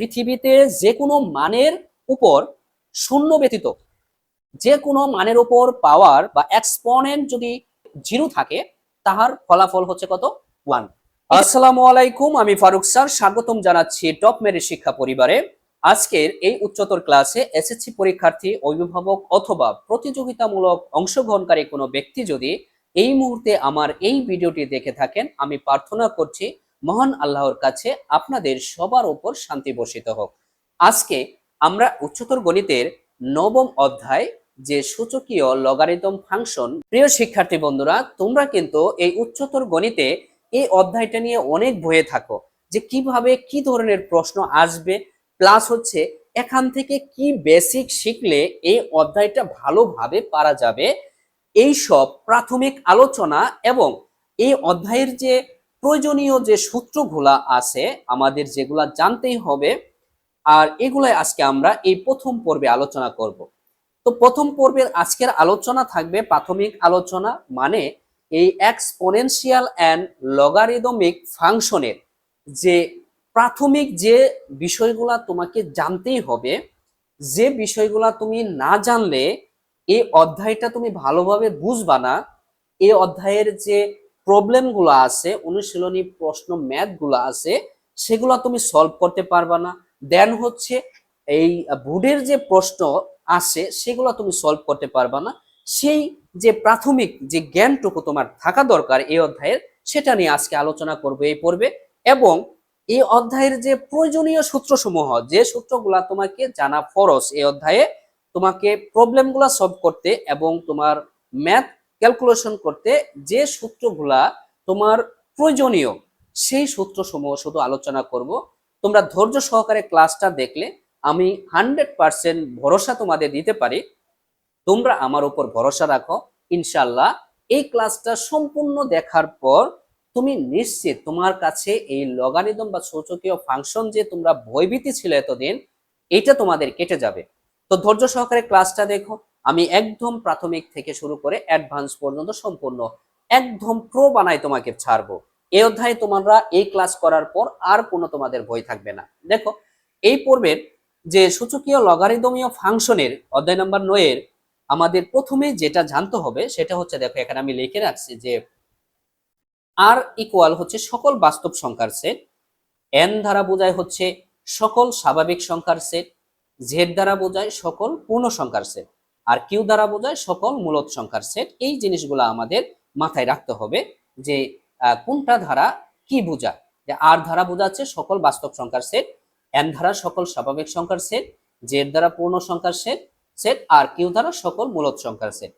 পৃথিবীতে যে কোনো মানের উপর শূন্য ব্যতীত যে কোনো মানের উপর পাওয়ার বা এক্সপোনেন্ট যদি জিরো থাকে তাহার ফলাফল হচ্ছে কত? 1। আসসালামু আলাইকুম, আমি ফারুক স্যার স্বাগতম জানাচ্ছি টপ মেরিট শিক্ষা পরিবারে। আজকের এই উচ্চতর ক্লাসে এসএসসি পরীক্ষার্থী, অভিভাবক অথবা প্রতিযোগিতামূলক অংশগ্রহণকারী কোনো ব্যক্তি যদি এই মুহূর্তে আমার এই ভিডিওটি দেখে থাকেন, আমি প্রার্থনা করছি মহান আল্লাহর কাছে আপনাদের সবার উপর শান্তি বর্ষিত হোক। আজকে আমরা উচ্চতর গণিতের নবম অধ্যায়, যে সূচকীয় লগারিদম ফাংশন। প্রিয় শিক্ষার্থী বন্ধুরা, তোমরা কিন্তু এই উচ্চতর গণিতে এই অধ্যায়টা নিয়ে অনেক ভয়ে থাকো যে কিভাবে কি ধরনের প্রশ্ন আসবে, প্লাস হচ্ছে এখান থেকে কি বেসিক শিখলে এই অধ্যায়টা ভালোভাবে পারা যাবে। এই সব প্রাথমিক আলোচনা এবং এই অধ্যায়ের যে প্রয়োজনীয় যে সূত্রগুলা আছে আমাদের, যেগুলা জানতেই হবে, আর এগুলাই আজকে আমরা এই প্রথম পর্বে আলোচনা করব। তো প্রথম পর্বের আজকের আলোচনা থাকবে প্রাথমিক আলোচনা, মানে এই এক্সপোনেনশিয়াল অ্যান্ড লগারিদমিক ফাংশনের যে প্রাথমিক যে বিষয়গুলা তোমাকে জানতেই হবে, যে বিষয়গুলা তুমি না জানলে এই অধ্যায়টা তুমি ভালোভাবে বুঝবা না। এই অধ্যায়ের যে প্রবলেমগুলো আছে, অনুশীলনী প্রশ্ন ম্যাথগুলো আছে, সেগুলো তুমি সলভ করতে পারবা না। দেন হচ্ছে এই বোর্ডের যে প্রশ্ন আসে সেগুলো তুমি সলভ করতে পারবা না। সেই যে প্রাথমিক যে জ্ঞানটুকু তোমার থাকা দরকার এই অধ্যায়ের, সেটা নিয়ে আজকে আলোচনা করবে এই পর্বে। এবং এই অধ্যায়ের যে প্রয়োজনীয় সূত্রসমূহ, যে সূত্রগুলা তোমাকে জানা ফরজ এই অধ্যায়ে, তোমাকে প্রবলেমগুলা সলভ করতে এবং তোমার ম্যাথ ক্যালকুলেশন করতে যে সূত্রগুলা তোমার প্রয়োজনীয়, সেই সূত্রসমূহ শুধু আলোচনা করব। তোমরা ধৈর্য সহকারে ক্লাসটা দেখলে আমি 100% ভরসা তোমাদের দিতে পারি, তোমরা আমার উপর ভরসা রাখো। ইনশাল্লাহ এই ক্লাসটা সম্পূর্ণ দেখার পর তুমি নিশ্চিত তোমার কাছে এই লগারিদম বা সূচকীয় ফাংশন যে তোমরা ভয়ভীতি ছিল এতদিন, এটা তোমাদের কেটে যাবে। তো ধৈর্য সহকারে ক্লাসটা দেখো। আমি একদম প্রাথমিক থেকে শুরু করে অ্যাডভান্স পর্যন্ত সম্পূর্ণ একদম প্রো বানাই তোমাকে ছাড়বো। এই অধ্যায়ে তোমরা এই ক্লাস করার পর আর কোনো তোমাদের ভয় থাকবে না। দেখো, এই পর্বের যে সূচকীয় লগারিদমীয় ফাংশনের অধ্যায় নাম্বার 9 এর আমাদের প্রথমে যেটা জানতে হবে সেটা হচ্ছে, দেখো এখানে আমি লিখে রাখছি যে আর ইকুয়াল হচ্ছে সকল বাস্তব সংখ্যার সেট, এন দ্বারা বোঝায় হচ্ছে সকল স্বাভাবিক সংখ্যার সেট, জেড দ্বারা বোঝায় সকল পূর্ণ সংখ্যার সেট, আর কিউ দ্বারা বোঝায় সকল মূলদ সংখ্যার সেট। এই জিনিসগুলো আমাদের মাথায় রাখতে হবে যে কোনটা ধারা কি বোঝায়। যে আর ধারা বোঝাচ্ছে সকল বাস্তব সংখ্যার সেট, এন ধারা সকল স্বাভাবিক সংখ্যার সেট, জেড দ্বারা পূর্ণ সংখ্যার সেট সেট আর কিউ দ্বারা সকল মূলদ সংখ্যার সেট।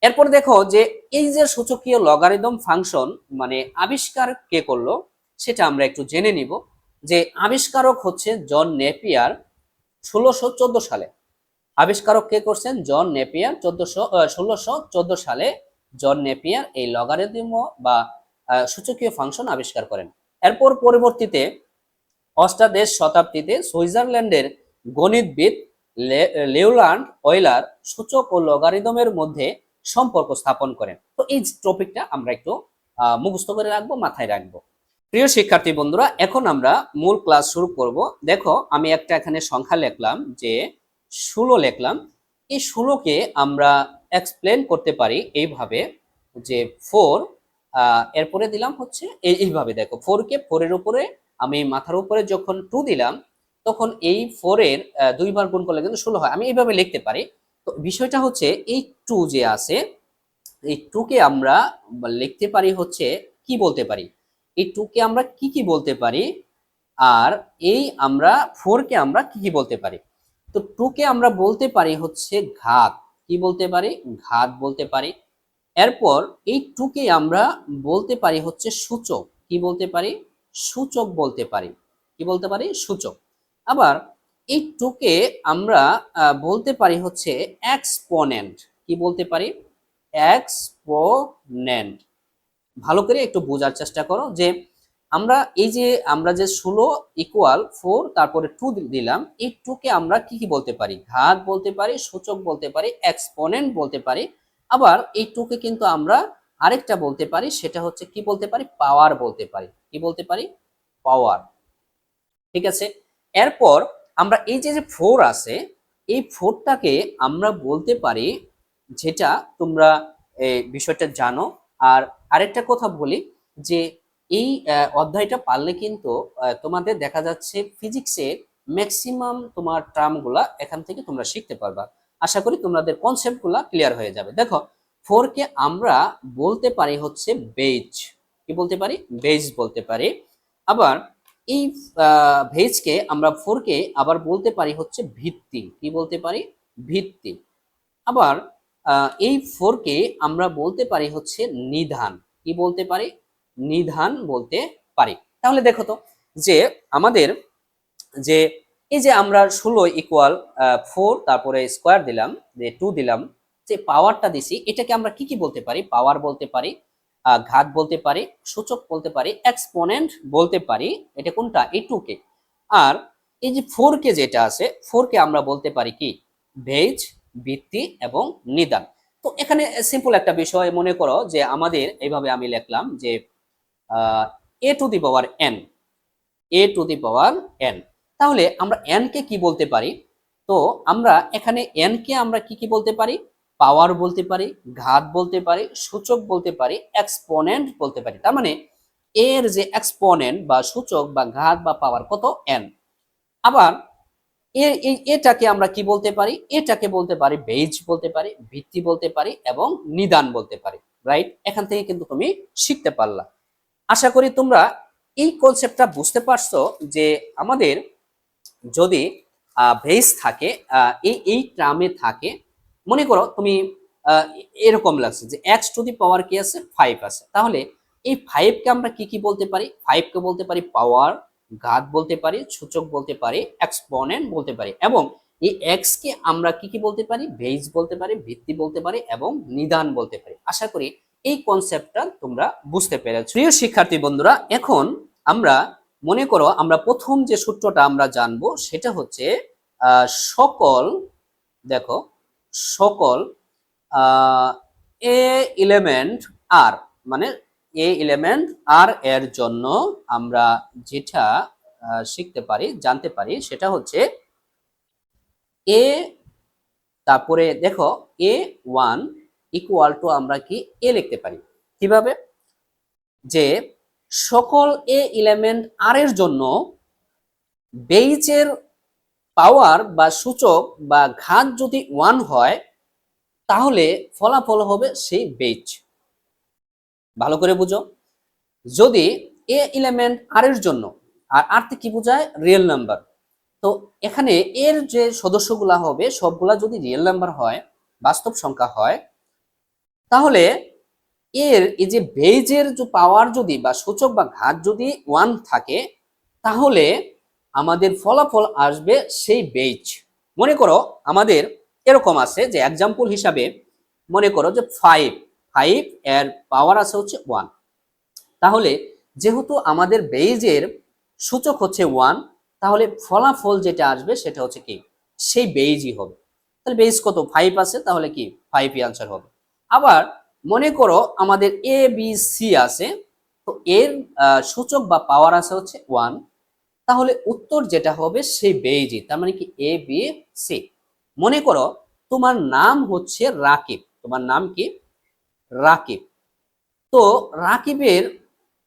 এরপর দেখো যে এই যে সূচকীয় লগারিদম ফাংশন মানে আবিষ্কার কে করলো সেটা আমরা একটু জেনে নিব। যে আবিষ্কারক হচ্ছে জন নেপিয়ার 1614 সালে। আবিষ্কারক কে করছেন? জন নেপিয়ার 1614 সালে জন নেপিয়ার এই লগারিদম বা সূচকীয় ফাংশন আবিষ্কার করেন। এরপর পরবর্তীতে অষ্টাদশ শতাব্দীতে সুইজারল্যান্ডের গণিতবিদ লিওল্যান্ড অয়লার সূচক ও লগারিদমের মধ্যে সম্পর্ক স্থাপন করেন। তো এই টপিকটা আমরা একটু মুখস্থ করে রাখবো, মাথায় রাখবো। প্রিয় শিক্ষার্থী বন্ধুরা, এখন আমরা মূল ক্লাস শুরু করব। দেখো আমি একটা এখানে সংখ্যা লিখলাম, যে 16 লিখলাম। এই 16কে আমরা এক্সপ্লেন করতে পারি এইভাবে যে 4, এরপরে দিলাম হচ্ছে এইভাবে। দেখো 4কে 4 এর উপরে আমি মাথার উপরে যখন 2 দিলাম, তখন এই 4 এর 2 বার গুণ করলে কিন্তু 16 হয়। আমি এইভাবে লিখতে পারি। তো বিষয়টা হচ্ছে এই 2 যে আছে, এই 2 কে আমরা লিখতে পারি হচ্ছে কি বলতে পারি, এই 2 কে আমরা কি বলতে পারি, আর এই আমরা 4 কে আমরা কি বলতে পারি। তো 2 কে আমরা বলতে পারি হচ্ছে ঘাত। কি বলতে পারি? ঘাত বলতে পারি। এরপর এই 2 কে আমরা বলতে পারি হচ্ছে সূচক। কি বলতে পারি? সূচক বলতে পারি। কি বলতে পারি? সূচক। আবার এই 2 কে আমরা বলতে পারি হচ্ছে এক্সপোনেন্ট। কি বলতে পারি? এক্সপোনেন্ট। ভালো করে একটু বোঝার চেষ্টা করো যে আমরা যে 16 ইকুয়াল 4 তারপরে 2 দিলাম, এই 2 কে আমরা কি বলতে পারি? ঘাত বলতে পারি, সূচক বলতে পারি, এক্সপোনেন্ট বলতে পারি। আবার এই 2 কে কিন্তু আমরা আরেকটা বলতে পারি, সেটা হচ্ছে কি বলতে পারি? পাওয়ার বলতে পারি। কি বলতে পারি? পাওয়ার। ঠিক আছে। এরপর আমরা এই যে যে 4 আছে, এই 4টাকে আমরা বলতে পারি, যেটা তোমরা এই বিষয়টা জানো। আর আরেকটা কথা বলি যে এই অধ্যায়টা পারলে কিন্তু তোমাদের দেখা যাচ্ছে ফিজিক্সে ম্যাক্সিমাম তোমার টার্মগুলা এখান থেকে তোমরা শিখতে পারবা। আশা করি তোমাদের কনসেপ্টগুলা ক্লিয়ার হয়ে যাবে। দেখো 4 কে আমরা বলতে পারি হচ্ছে বেজ। কি বলতে পারি? বেজ বলতে পারি। আবার এই ভেজকে আমরা 4 কে আবার বলতে পারি হচ্ছে ভিত্তি। কি বলতে পারি? ভিত্তি। আবার এই 4 কে আমরা বলতে পারি হচ্ছে নিধান। কি বলতে পারি? নিধান বলতে পারি। তাহলে দেখো তো যে আমাদের যে এই যে আমরা 16 ইকুয়াল 4, তারপরে স্কোয়ার দিলাম, যে 2 দিলাম, যে পাওয়ারটা দিছি, এটাকে আমরা কি কি বলতে পারি? পাওয়ার বলতে পারি, ঘাত বলতে পারি, সূচক বলতে পারি, এক্সপোনেন্ট বলতে পারি। এটা কোনটা? এই 2 কে। আর এই যে 4 কে যেটা আছে, 4 কে আমরা বলতে পারি কি? ভেজ, ভিত্তি এবং নিদান। তো এখানে সিম্পল একটা বিষয় মনে করো যে আমাদের এইভাবে আমি লিখলাম যে a to the power n, a to the power n. তাহলে আমরা এন কে কি বলতে পারি? তো আমরা এখানে এন কে আমরা কি কি বলতে পারি? পাওয়ার বলতে পারি, ঘাত বলতে পারি, সূচক বলতে পারি, এক্সপোনেন্ট বলতে পারি। তার মানে এর যে এক্সপোনেন্ট বা সূচক বা ঘাত বা পাওয়ার কত? এন। আবার এটাকে আমরা কি বলতে পারি? এটাকে বলতে পারি বেজ বলতে পারি, ভিত্তি বলতে পারি এবং নিদান বলতে পারি। রাইট? এখান থেকে কিন্তু তুমি শিখতে পারলা। আশা করি তোমরা এই কনসেপ্টটা বুঝতে পারছো যে আমাদের যদি বেস থাকে, এই টার্মে থাকে, মনে করো তুমি আহ, এরকম লাগছে যে এক্স টু দি পাওয়ার কি আছে? 5 আছে। তাহলে এই 5 কে আমরা কি কি বলতে পারি? 5 কে বলতে পারি পাওয়ার, ঘাত বলতে পারি, সূচক বলতে পারি, এক্সপোনেন্ট বলতে পারি। এবং এই এক্স কে আমরা কি কি বলতে পারি? বেজ বলতে পারি, ভিত্তি বলতে পারি এবং নিদান বলতে পারি। আশা করি এই কনসেপ্টটা তোমরা বুঝতে পেরেছো। প্রিয় শিক্ষার্থী বন্ধুরা, এখন আমরা মনে করো আমরা প্রথম যে সূত্রটা আমরা জানবো সেটা হচ্ছে সকল, দেখো, সকল এ এলিমেন্ট আর, মানে এ এলিমেন্ট আর এর জন্য আমরা যেটা শিখতে পারি, জানতে পারি, সেটা হচ্ছে এ, তারপরে দেখো এ ওয়ান ইকুয়াল টু আমরা কি এ লিখতে পারি। কিভাবে? যে সকল এ এলিমেন্ট আর এর জন্য বেইজের পাওয়ার বা সূচক বা ঘাত যদি 1 হয়, তাহলে ফলাফল হবে সেই বেইজ। ভালো করে বুঝো। যদি এ এলিমেন্ট আর এর জন্য, আর আরতে কি বোঝায়? Real number. তো এখানে এর যে সদস্যগুলা হবে সবগুলা যদি রিয়েল নাম্বার হয়, বাস্তব সংখ্যা হয়, তাহলে এর এই যে বেইজের যে পাওয়ার যদি বা সূচক বা ঘাত যদি 1 থাকে, তাহলে আমাদের ফলাফল আসবে সেই বেইজ। মনে করো আমাদের এরকম আছে যে এক্সাম্পল হিসাবে মনে করো যে 5 এর পাওয়ার আছে হচ্ছে 1। তাহলে যেহেতু আমাদের বেইজের সূচক হচ্ছে 1, তাহলে ফলাফল যেটা আসবে সেটা হচ্ছে কি? সেই বেইজই হবে। তাহলে বেইজ কত? 5 আছে, তাহলে কি 5ই আনসার হবে। আবার মনে করো আমাদের এ বি সি আছে, তো এর সূচক বা পাওয়ার আছে হচ্ছে 1, তাহলে উত্তর যেটা হবে সেই বেইজই। তার মানে কি এ বি সি। মনে করো তোমার নাম হচ্ছে রাকিব, তোমার নাম কি? রাকিব। তো রাকিবের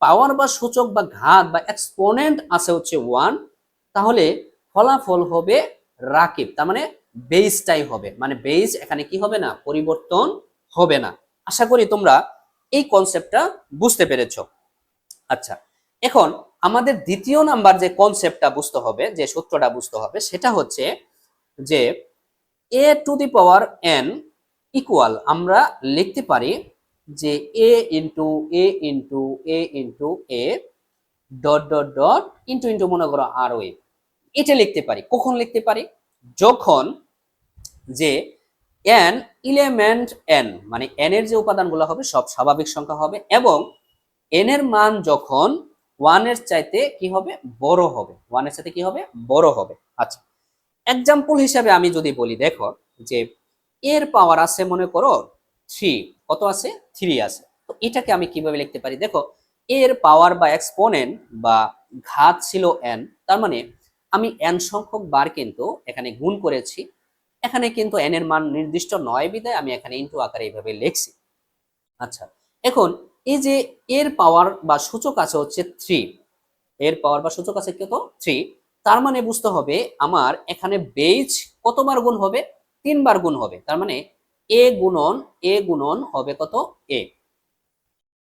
পাওয়ার বা সূচক বা ঘাত বা এক্সপোনেন্ট আছে হচ্ছে 1, তাহলে ফলাফল হবে রাকিব। তার মানে বেইজটাই হবে, মানে বেইজ এখানে কি হবে না? পরিবর্তন হবে না। আশা করি তোমরা এই কনসেপ্টটা বুঝতে পেরেছো। আচ্ছা, এখন আমাদের দ্বিতীয় নাম্বার যে কনসেপ্টটা বুঝতে হবে, যে সূত্রটা বুঝতে হবে, সেটা হচ্ছে যে a to the power n equal আমরা লিখতে পারি যে a into a into a into a dot dot dot into into মনে করো আর ওয়ে। এটা লিখতে পারি। কখন লিখতে পারি? যখন যে এন এলিমেন্ট এন, মানে এন এর যে উপাদানগুলো হবে সব স্বাভাবিক সংখ্যা হবে এবং এন এর মান যখন 1 এর চাইতে কি হবে? বড় হবে। 1 এর সাথে কি হবে? বড় হবে। আচ্ছা, এক্সাম্পল হিসাবে আমি যদি বলি, দেখো যে এর পাওয়ার আছে মনে করো 3। কত আছে? 3 আছে। তো এটাকে আমি কিভাবে লিখতে পারি? দেখো এর পাওয়ার বা এক্সপোনেন্ট বা ঘাত ছিল n, তার মানে আমি n সংখ্যক বার কিন্তু এখানে গুণ করেছি, এখানে কিন্তু n এর মান নির্দিষ্ট নয় বিধায় আমি এখানে ইনটু আকারে এইভাবে লিখছি। আচ্ছা, এখন এই যে এর পাওয়ার বা সূচক আছে হচ্ছে 3, এর পাওয়ার বা সূচক আছে কত 3, তার মানে বুঝতে হবে আমার এখানে বেজ কতবার গুণ হবে, 3 বার গুণ হবে। তার মানে এ গুণন হবে কত এ।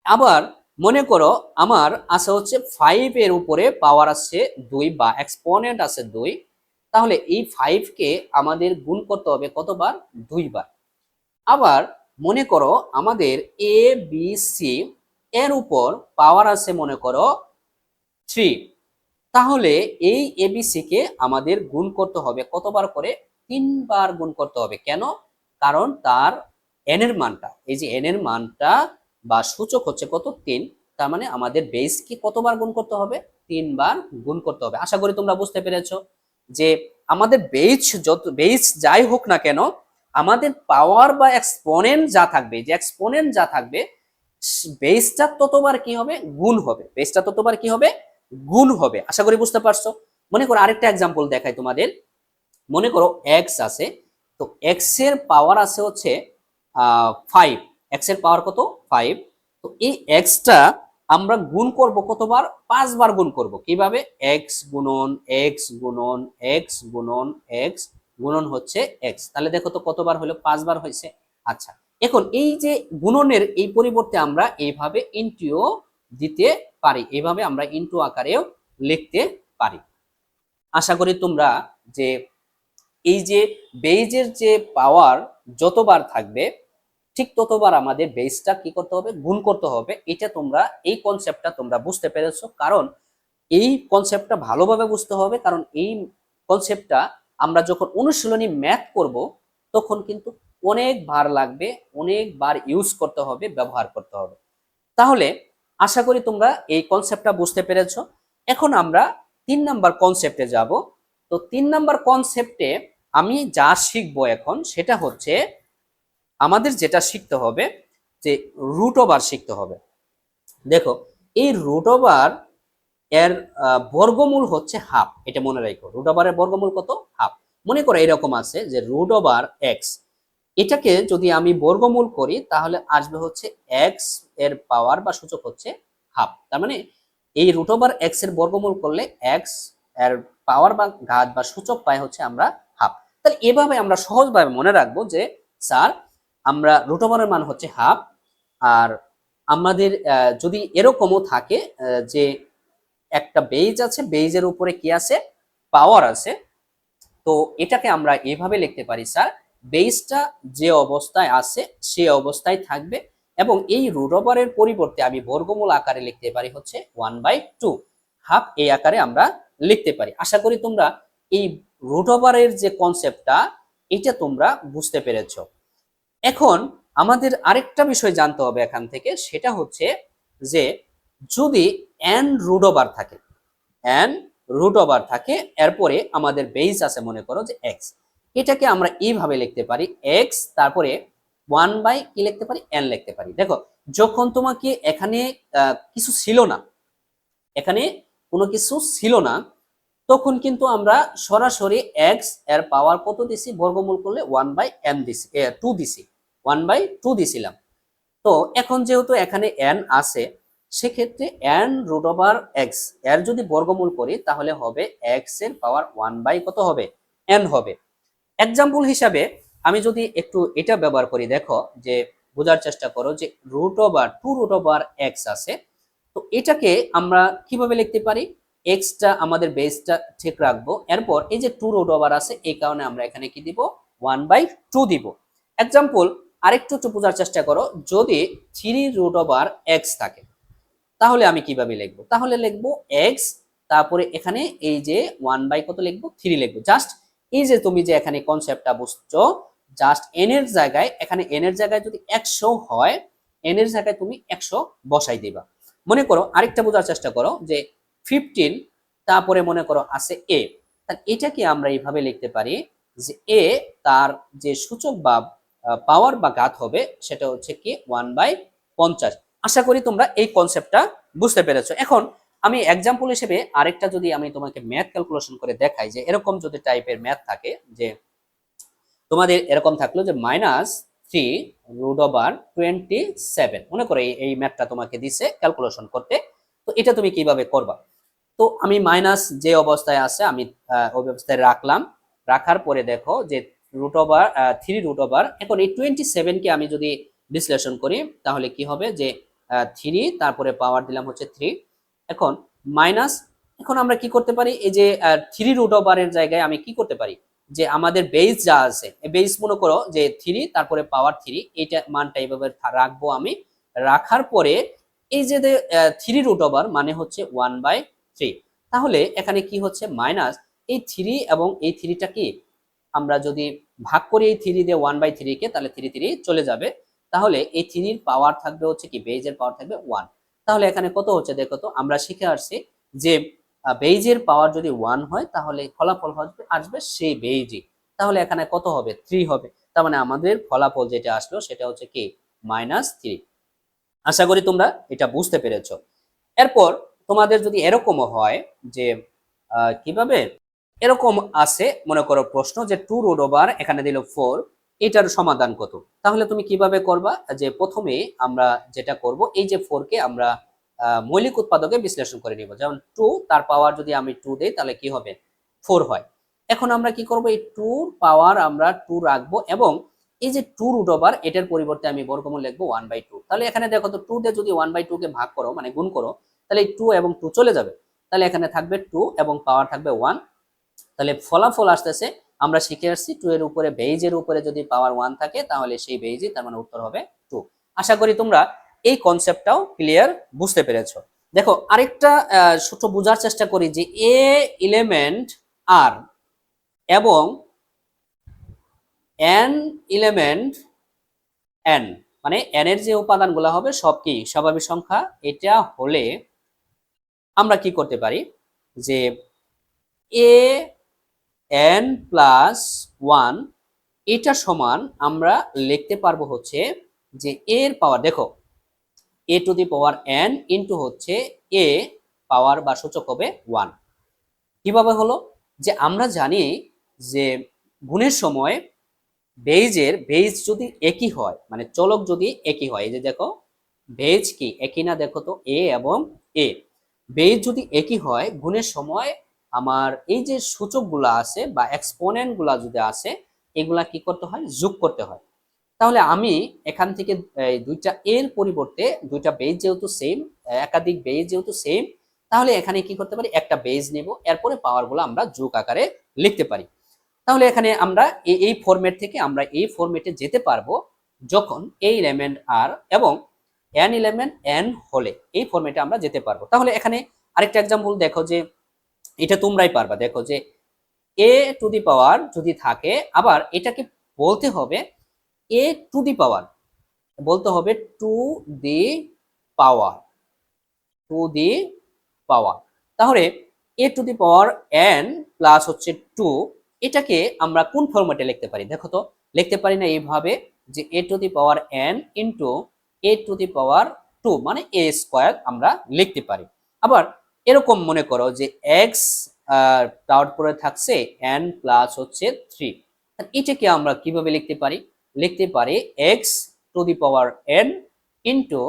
আবার মনে করো আমার আছে হচ্ছে 5 এর উপরে পাওয়ার আছে 2 বা এক্সপোনেন্ট আছে 2, তাহলে এই 5 কে আমাদের গুণ করতে হবে কতবার, 2 বার। আবার মনে করো আমাদের এ বি সি এর উপর পাওয়ার আছে মনে করো 3, তাহলে এই এবিসি কে আমাদের গুণ করতে হবে কতবার করে, 3 বার গুণ করতে হবে। কেন? কারণ তার এন এর মানটা, এই যে এন এর মানটা বা সূচক হচ্ছে কত 3, তার মানে আমাদের বেস কি কতবার গুণ করতে হবে, 3 বার গুণ করতে হবে। আশা করি তোমরা বুঝতে পেরেছো যে আমাদের বেস যাই হোক না কেন, আমাদের পাওয়ার বা এক্সপোনেন্ট যা থাকবে, যে এক্সপোনেন্ট যা থাকবে বেসটা ততবার কি হবে, গুণ হবে। বেসটা ততবার কি হবে, গুণ হবে। আশা করি বুঝতে পারছো। মনে করো আরেকটা এক্সাম্পল দেখাই তোমাদের। মনে করো এক্স আছে, তো এক্স এর পাওয়ার আছে হচ্ছে 5, এক্স এর পাওয়ার কত 5, তো এই এক্সটা আমরা গুণ করব কতবার, 5 বার গুণ করব। কিভাবে, এক্স গুণন এক্স গুণন এক্স গুণন এক্স গুণন হচ্ছে এক্স। তাহলে দেখো তো কতবার হলো, 5 বার হয়েছে। আচ্ছা, এখন এই যে গুণনের এই পরিবর্তে আমরা এইভাবে ইনটুও দিতে পারি, এইভাবে আমরা ইনটু আকারেও লিখতে পারি। আশা করি তোমরা যে এই যে বেইজের যে পাওয়ার যতবার থাকবে ঠিক ততবার আমাদের বেসটা কি করতে হবে, গুণ করতে হবে। এটা তোমরা এই কনসেপ্টটা তোমরা বুঝতে পেরেছো। কারণ এই কনসেপ্টটা ভালোভাবে বুঝতে হবে, কারণ এই কনসেপ্টটা আমরা যখন অনুশীলনী ম্যাথ করব তখন কিন্তু অনেক বার লাগবে, অনেকবার ইউজ করতে হবে, ব্যবহার করতে হবে। তাহলে আশা করি তোমরা এই কনসেপ্টটা বুঝতে পেরেছো। এখন আমরা 3 নাম্বার কনসেপ্টে যাব। তো 3 নাম্বার কনসেপ্টে আমি যা শিখবো এখন সেটা হচ্ছে আমাদের যেটা শিখতে হবে যে রুট ওভার শিখতে হবে। দেখো এই রুট ওভার এর বর্গমূল হচ্ছে হাফ, এটা মনে রাখো। রুট ওভারের বর্গমূল কত, হাফ। মনে করো এরকম আছে যে রুট ওভার এক্স, এটাকে যদি আমি বর্গমূল করি তাহলে আসবে হচ্ছে এক্স এর পাওয়ার বা সূচক হচ্ছে হাফ। তার মানে এই রুট ওভার এক্স এর বর্গমূল করলে এক্স এর পাওয়ার বা ঘাত বা সূচক পাই হচ্ছে আমরা হাফ। তাহলে এভাবে আমরা সহজভাবে মনে রাখবো যে স্যার আমরা রুট ওভারের মান হচ্ছে হাফ। আর আমাদের যদি এরকমও থাকে যে একটা বেজ আছে, বেজের উপরে কি আছে, পাওয়ার আছে, তো এটাকে আমরা এভাবে লিখতে পারি স্যার বেসটা যে অবস্থায় আছে সে অবস্থায় থাকবে, এবং এই রুট ওভারের পরিবর্তে আমি বর্গমূল আকারে লিখতে পারি হচ্ছে 1/2, হাফ এই আকারে আমরা লিখতে পারি। আশা করি তোমরা এই রুট ওভারের যে কনসেপ্টটা এটা তোমরা বুঝতে পেরেছো। এখন আমাদের আরেকটা বিষয় জানতে হবে এখান থেকে, সেটা হচ্ছে যে যদি n রুট ওভার থাকে, n রুট ওভার থাকে, এরপরে আমাদের বেস আছে মনে করো যে x, এটাকে আমরা এইভাবে লিখতে পারি x তারপরে 1 বাই কি লিখতে পারি, n লিখতে পারি। দেখো যখন তোমাকে এখানে কিছু ছিল না, এখানে কোনো কিছু ছিল না, তখন কিন্তু আমরা সরাসরি x এর পাওয়ার কত দিছি, বর্গমূল করলে 1/n দিছি, 2 দিছি, 1/2 দিছিলাম। তো এখন যেহেতু এখানে n আছে, সেক্ষেত্রে n রুট ওভার এক্স এর যদি বর্গমূল করি তাহলে হবে x এর পাওয়ার 1 বাই কত হবে, n হবে। এক্সাম্পল হিসাবে আমি যদি একটু এটা ব্যবহার করি, দেখো যে বোঝার চেষ্টা করো যে root over 2 root over x আছে, তো এটাকে আমরা কিভাবে লিখতে পারি, এক্সটা আমাদের বেসটা ঠিক রাখবো, এরপর এই যে 2 রুট ওভার আছে এই কারণে আমরা এখানে কি দিব, 1/2 দিব। এক্সাম্পল আরেকটু একটু বোঝার চেষ্টা করো, যদি 3 রুট ওভার এক্স থাকে তাহলে আমি কিভাবে লিখবো, তাহলে লিখবো এক্স তারপরে এখানে এই যে 1 বাই কত লিখবো, 3 লিখবো। জাস্ট এই যে তুমি যে এখানে কনসেপ্টটা বুঝছো, জাস্ট এন এর জায়গায়, এখানে এন এর জায়গায় যদি 100 হয়, এন এর জায়গায় তুমি 100 বসাই দিবা। মনে করো আরেকটা বোঝার চেষ্টা করো যে 15 তারপরে মনে করো আছে এ, তাহলে এটাকে আমরা এইভাবে লিখতে পারি যে এ তার যে সূচক বা পাওয়ার বা ঘাত হবে সেটা হচ্ছে কি 1/50। আশা করি তোমরা এই কনসেপ্টটা বুঝতে পেরেছো। এখন আমি এক্সাম্পল হিসেবে আরেকটা যদি আমি তোমাকে ম্যাথ ক্যালকুলেশন করে দেখাই, যে এরকম যদি টাইপের ম্যাথ থাকে, যে তোমাদের এরকম থাকলো যে -3√27, মনে করো এই ম্যাথটা তোমাকে দিছে ক্যালকুলেশন করতে। তো এটা তুমি কিভাবে করবা? তো আমি মাইনাস যে অবস্থায় আছে আমি ওই অবস্থায় রাখলাম। রাখার পরে দেখো যে √3, এখন এই 27 কে আমি যদি বিশ্লেষণ করি তাহলে কি হবে, যে 3 তারপরে পাওয়ার দিলাম হচ্ছে 3, এখন মাইনাস, এখন আমরা কি করতে পারি, এই যে 3√, এর জায়গায় আমি কি করতে পারি, যে আমাদের বেস যা আছে এই বেস মনে করো যে 3 তারপরে পাওয়ার 3, এইটা মানটা এইভাবে রাখবো আমি। রাখার পরে এই যে 3√, মানে হচ্ছে 1/3, তাহলে এখানে কি হচ্ছে মাইনাস এই 3 এবং এই 3টা কি আমরা যদি ভাগ করি এই 3 দিয়ে 1/3 কে, তাহলে 3 3 চলে যাবে, তাহলে এই 3 এর পাওয়ার থাকবে হচ্ছে কি, বেজের পাওয়ার থাকবে 1। তাহলে এখানে কত হচ্ছে দেখো তো, আমরা শিখে আসছি যে বেজের পাওয়ার যদি 1 হয় তাহলে ফলাফল আসবে সেই বেজই, তাহলে এখানে কত হবে, 3 হবে। তার মানে আমাদের ফলাফল যেটা আসলো সেটা হচ্ছে কি -3। আশা করি তোমরা এটা বুঝতে পেরেছো। এরপর তোমাদের যদি এরকমও হয় যে কিভাবে, এরকম আছে মনে করো প্রশ্ন যে 2√, এখানে দিল 4, এটার সমাধান কত, তাহলে তুমি কিভাবে করবা, যে প্রথমে আমরা যেটা করব, এই যে 4 কে আমরা মৌলিক উৎপাদকে বিশ্লেষণ করে নিব, যেমন 2 তার পাওয়ার যদি আমি 2 দেই তাহলে কি হবে, 4 হয়। এখন আমরা কি করব, এই 2 পাওয়ার আমরা 2 রাখবো, এবং এই যে 2√, এটার পরিবর্তে আমি বর্গমূল লিখবো 1/2। তাহলে এখানে দেখো তো 2 দিয়ে যদি 1/2 কে ভাগ করো, মানে গুণ করো, তাহলে এই 2 এবং 2 চলে যাবে, তাহলে এখানে থাকবে 2 এবং পাওয়ার থাকবে 1। তাহলে ফলাফল আসতেছে, আমরা শিখে আসছি 2 এর উপরে বেইজের উপরে যদি পাওয়ার 1 থাকে তাহলে সেই বেইজই, তার মানে উত্তর হবে 2। আশা করি তোমরা এই কনসেপ্টটাও ক্লিয়ার বুঝতে পেরেছো। দেখো আরেকটা ছোট বোঝার চেষ্টা করি, যে এ এলিমেন্ট আর এবং এন এলিমেন্ট এন, মানে এন এর যে উপাদানগুলো হবে সব কি স্বাভাবিক সংখ্যা, এটা হলে আমরা কি করতে পারি, যে এ এন প্লাস 1 এটা সমান আমরা লিখতে পারবো হচ্ছে, যে এর পাওয়ার দেখো a⁴n ইন্টু হচ্ছে এ পাওয়ার বা সূচক হবে 1। কিভাবে হলো, যে আমরা জানি যে গুণের সময় বেইজ যদি একই হয়, মানে চলক যদি একই হয়, এই যে দেখো বেইজ কি একই না, দেখো তো এ এবং এ, বেইজ যদি একই হয় গুণের সময় আমার এই যে সূচকগুলো আছে বা এক্সপোনেন্ট গুলা যদি আছে, এগুলা কি করতে হয়, যোগ করতে হয়। তাহলে আমি এখান থেকে এই দুইটা এর পরিবর্তে দুইটা বেজ যেহেতু সেম, একাধিক বেজ যেহেতু সেম, তাহলে এখানে কি করতে পারি, একটা বেজ নেব, এরপরে পাওয়ারগুলো আমরা যোগ আকারে লিখতে পারি। তাহলে এখানে আমরা এই ফরম্যাট থেকে আমরা এই ফরম্যাটে যেতে পারবো, যখন এই এলিমেন্ট আর এবং এন এলিমেন্ট এন হলে এই ফরম্যাটে আমরা যেতে পারবো। তাহলে এখানে আরেকটা এক্সাম্পল দেখো, যে এটা তোমরাই পারবা, দেখো যে এ টু দি পাওয়ার যদি থাকে, আবার এটাকে বলতে হবে এ টু দি পাওয়ার, বলতে হবে two the power, two the power. তাহলে a to the power n plus হচ্ছে 2, এটাকে আমরা কোন ফরম্যাটে লিখতে পারি, দেখো তো লিখতে পারি না এইভাবে, যে a to the power n into a to the power 2, মানে এ স্কোয়ার আমরা লিখতে পারি। আবার এরকম মনে করো যে এক্স তারপরে থাকছে এন প্লাস হচ্ছে 3, এটাকে আমরা কিভাবে লিখতে পারি, লিখতে পারি x to the power n into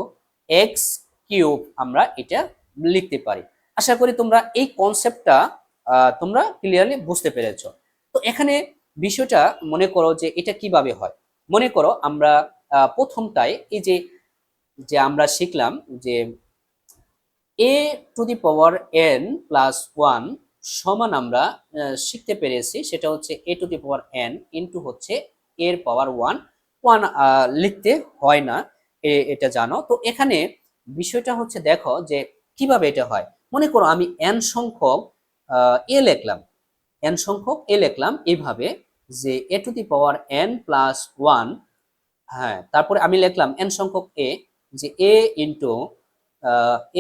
x cube, আমরা এটা লিখতে পারি। আশা করি তোমরা এই কনসেপ্টটা তোমরা ক্লিয়ারলি বুঝতে পেরেছো। তো এখানে বিষয়টা মনে করো যে এটা কিভাবে হয়, মনে করো আমরা প্রথমটায় এই যে যে আমরা শিখলাম যে a to the power n plus 1 সমান আমরা শিখতে পেরেছি, সেটা হচ্ছে a to the power n into হচ্ছে এর পাওয়ার 1 লিখতে হয় না, এটা জানো। তো এখানে বিষয়টা হচ্ছে দেখো যে কিভাবে এটা হয়, মনে করো আমি এন সংখ্যক এ লিখলাম, এন সংখ্যক এ লিখলাম এইভাবে, যে a to the power n plus 1, হ্যাঁ তারপরে আমি লিখলাম এন সংখ্যক এ, যে a into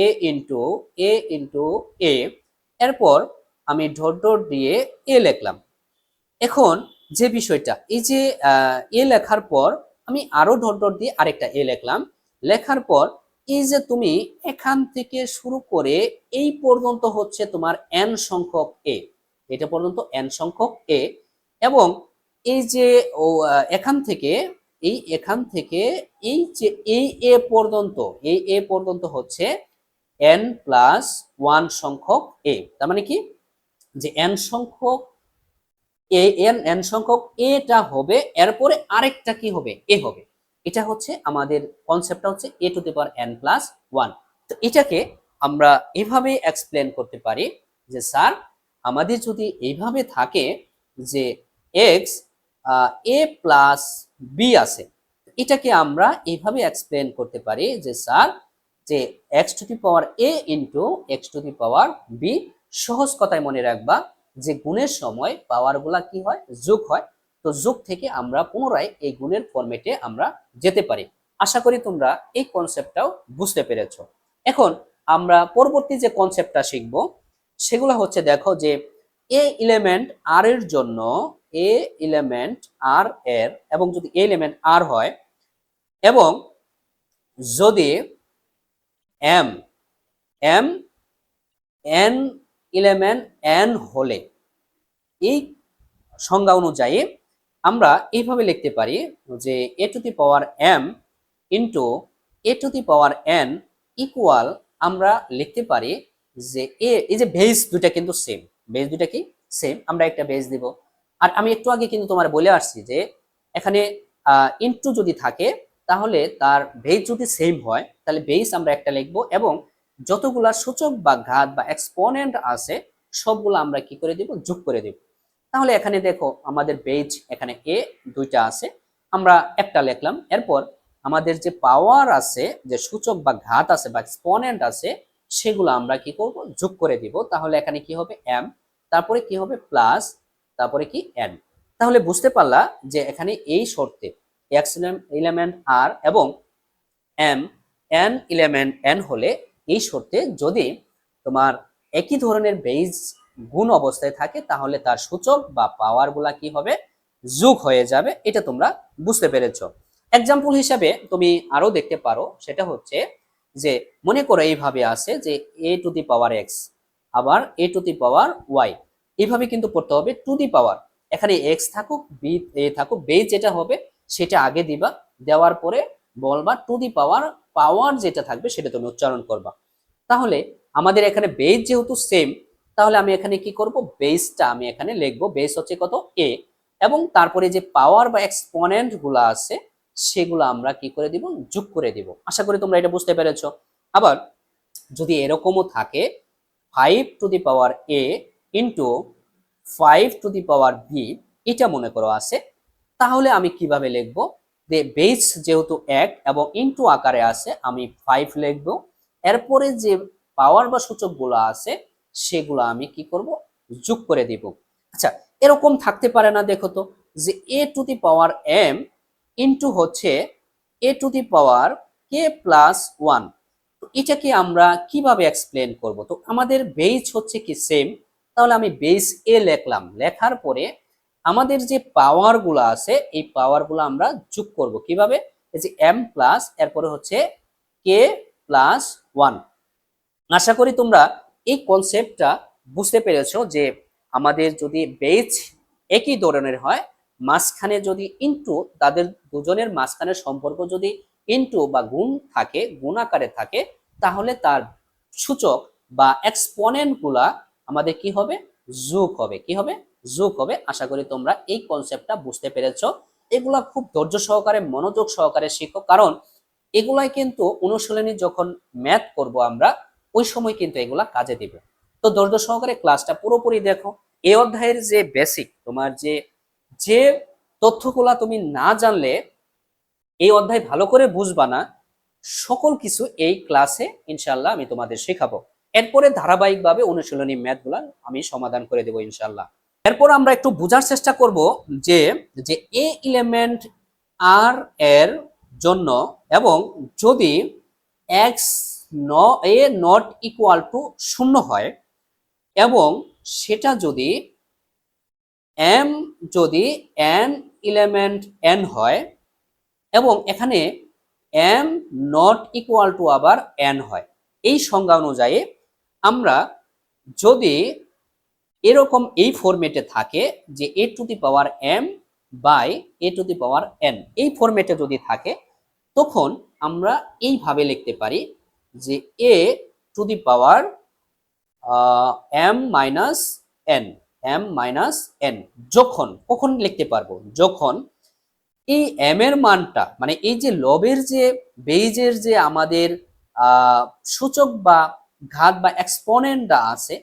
a into a into a, এরপর আমি ডট ডট দিয়ে এ লিখলাম। এখন যে বিষয়টা এই যে এ লেখার পর আমি আরো ডট ডট দিয়ে আরেকটা এ লিখলাম, লেখার পর এই যে তুমি এখান থেকে শুরু করে এই পর্যন্ত হচ্ছে তোমার n সংখ্যক এ, এটা পর্যন্ত n সংখ্যক এ, এবং এই যে এখান থেকে এই যে এই এ পর্যন্ত, এই এ পর্যন্ত হচ্ছে n+1 সংখ্যক এ। তার মানে কি, যে n সংখ্যক n সংখ্যক এটা হবে, এরপরে আরেকটা কি হবে, এ হবে। এটা হচ্ছে আমাদের কনসেপ্টটা হচ্ছে a⁻n+1। তো এটাকে আমরা এভাবে এক্সপ্লেন করতে পারি যে স্যার আমাদের যদি এইভাবে থাকে যে x a প্লাস বি আছে, এটাকে আমরা এইভাবে এক্সপ্লেন করতে পারি যে স্যার যে x⁴a ইন্টু x⁴b। সহজ কথায় মনে রাখবা যে গুণের সময় পাওয়ারগুলা কি হয়, যোগ হয়। তো যোগ থেকে আমরা পুনরায় এই গুণের ফরম্যাটে আমরা যেতে পারি। আশা করি তোমরা এই কনসেপ্টটাও বুঝতে পেরেছো। এখন আমরা পরবর্তী যে কনসেপ্টটা শিখব সেগুলো হচ্ছে, দেখো যে এ এলিমেন্ট আর এর জন্য, এ এলিমেন্ট আর এর, এবং যদি এ এলিমেন্ট আর হয় এবং যদি M M N element N হলে, এই সংজ্ঞা অনুযায়ী আমরা এইভাবে লিখতে পারি যে a⁴m ইন্টু a⁴n ইকুয়াল, আমরা লিখতে পারি যে এই যে বেস দুটা কিন্তু সেম, বেস দুটা কি সেম, আমরা একটা বেস দিব। আর আমি একটু আগে কিন্তু তোমার বলে আসছি যে এখানে ইন্টু যদি থাকে তাহলে তার বেস যদি সেম হয় তাহলে বেস আমরা একটা লিখবো, এবং যতগুলা সূচক বা ঘাত বা এক্সপোনেন্ট আছে সবগুলো আমরা কি করে দিব, যোগ করে দিব। তাহলে এখানে দেখো আমাদের বেজ এখানে এ দুইটা আছে, আমরা একটা লিখলাম। এরপর আমাদের যে পাওয়ার আছে, যে সূচক বা ঘাত আছে বা এক্সপোনেন্ট আছে, সেগুলো আমরা কি করব, যোগ করে দিব। তাহলে এখানে কি হবে, এম, তারপরে কি হবে প্লাস, তারপরে কি এন। তাহলে বুঝতে পারলা যে এখানে এই শর্তে এক্স এলিমেন্ট আর এবং এম এন এলিমেন্ট এন হলে, এই শর্তে যদি তোমার একই ধরনের বেজ গুণ অবস্থায় থাকে তাহলে তার সূচক বা পাওয়ার গুলা কি হবে, যোগ হয়ে যাবে। এটা তোমরা বুঝতে পেরেছো। এক্সাম্পল হিসাবে তুমি আরো দেখতে পারো, সেটা হচ্ছে যে মনে করো এইভাবে আছে যে a⁴x আবার a⁴y, এইভাবে কিন্তু পড়তে হবে টু দি পাওয়ার। এখানে এক্স থাকুক বি থাকুক, বেজ যেটা হবে সেটা আগে দিবা, দেওয়ার পরে বলবা টু দি পাওয়ার, পাওয়ার যেটা থাকবে সেটা তুমি উচ্চারণ করবা। তাহলে আমাদের এখানে বেস যেহেতু সেম, তাহলে আমি এখানে কি করব, বেসটা আমি এখানে লিখবো, বেস হচ্ছে কত, এ, এবং তারপরে যে পাওয়ার বা এক্সপোনেন্ট গুলো আছে সেগুলো আমরা কি করে দিব, যোগ করে দিব। আশা করি তোমরা এটা বুঝতে পেরেছো। আবার যদি এরকমও থাকে 5⁴a ইন্টু 5⁴b, এটা মনে করো আছে, তাহলে আমি কিভাবে লিখবো, যে বেস যেহেতু এক এবং ইনটু আকারে আছে, আমি 5 লিখবো। এরপরে যে পাওয়ার বা সূচক গুলো আছে সেগুলো আমি কি করব, যোগ করে দিব। আচ্ছা, এরকম থাকতে পারে না, দেখো তো, যে a⁴m ইনটু হচ্ছে a⁴k+1, এটাকে আমরা কিভাবে এক্সপ্লেন করব। তো আমাদের বেস হচ্ছে কি সেম, তাহলে আমি বেস এ লিখলাম, লেখার পরে আমাদের যে পাওয়ার গুলো আছে এই পাওয়ার গুলো আমরা যোগ করব কিভাবে, এই যে m প্লাস এরপরে হচ্ছে k+1। আশা করি তোমরা এই কনসেপ্টটা বুঝতে পেরেছো যে আমাদের যদি বেস একই ধরনের হয়, মাঝখানে যদি ইনটু, তাদের দুজনের মাঝখানের সম্পর্ক যদি ইনটু বা গুণ থাকে, গুণ আকারে থাকে, তাহলে তার সূচক বা এক্সপোনেন্ট গুলা আমাদের কি হবে, যোগ হবে। কি হবে, যোগ হবে। আশা করি তোমরা এই কনসেপ্টটা বুঝতে পেরেছো। এগুলা খুব ধৈর্য সহকারে, মনোযোগ সহকারে শিখো, কারণ এগুলাই কিন্তু অনুশীলনী যখন ম্যাথ করব আমরা, ওই সময় কিন্তু এগুলা কাজে দিবে। তো ধৈর্য সহকারে ক্লাসটা পুরোপুরি দেখো। এই অধ্যায়ের যে বেসিক, তোমার যে যে তথ্যগুলা তুমি না জানলে এই অধ্যায় ভালো করে বুঝবা না, সকল কিছু এই ক্লাসে ইনশাল্লাহ আমি তোমাদের শেখাবো। এরপরে ধারাবাহিকভাবে অনুশীলনী ম্যাথগুলা আমি সমাধান করে দেবো ইনশাল্লাহ। এরপর আমরা একটু বোঝার চেষ্টা করব যে যে এ এলিমেন্ট আর এর জন্য, এবং যদি x A not equal to 0 হয়, এবং সেটা যদি এম যদি এন এলিমেন্ট এন হয়, এবং এখানে এম নট ইকুয়াল টু আবার এন হয়। এই সংজ্ঞা অনুযায়ী আমরা যদি এরকম এই ফরম্যাটে থাকে যে a to the power m by a to the power n, এই ফরম্যাটে যদি থাকে তখন আমরা এইভাবে লিখতে পারি যে a to the power m minus n, m minus n. যখন, কখন লিখতে পারবো, যখন এই এম এর মানটা মানে এই যে লবের যে বেইজের যে আমাদের সূচক বা ঘাত বা এক্সপোনেন্টটা আছে,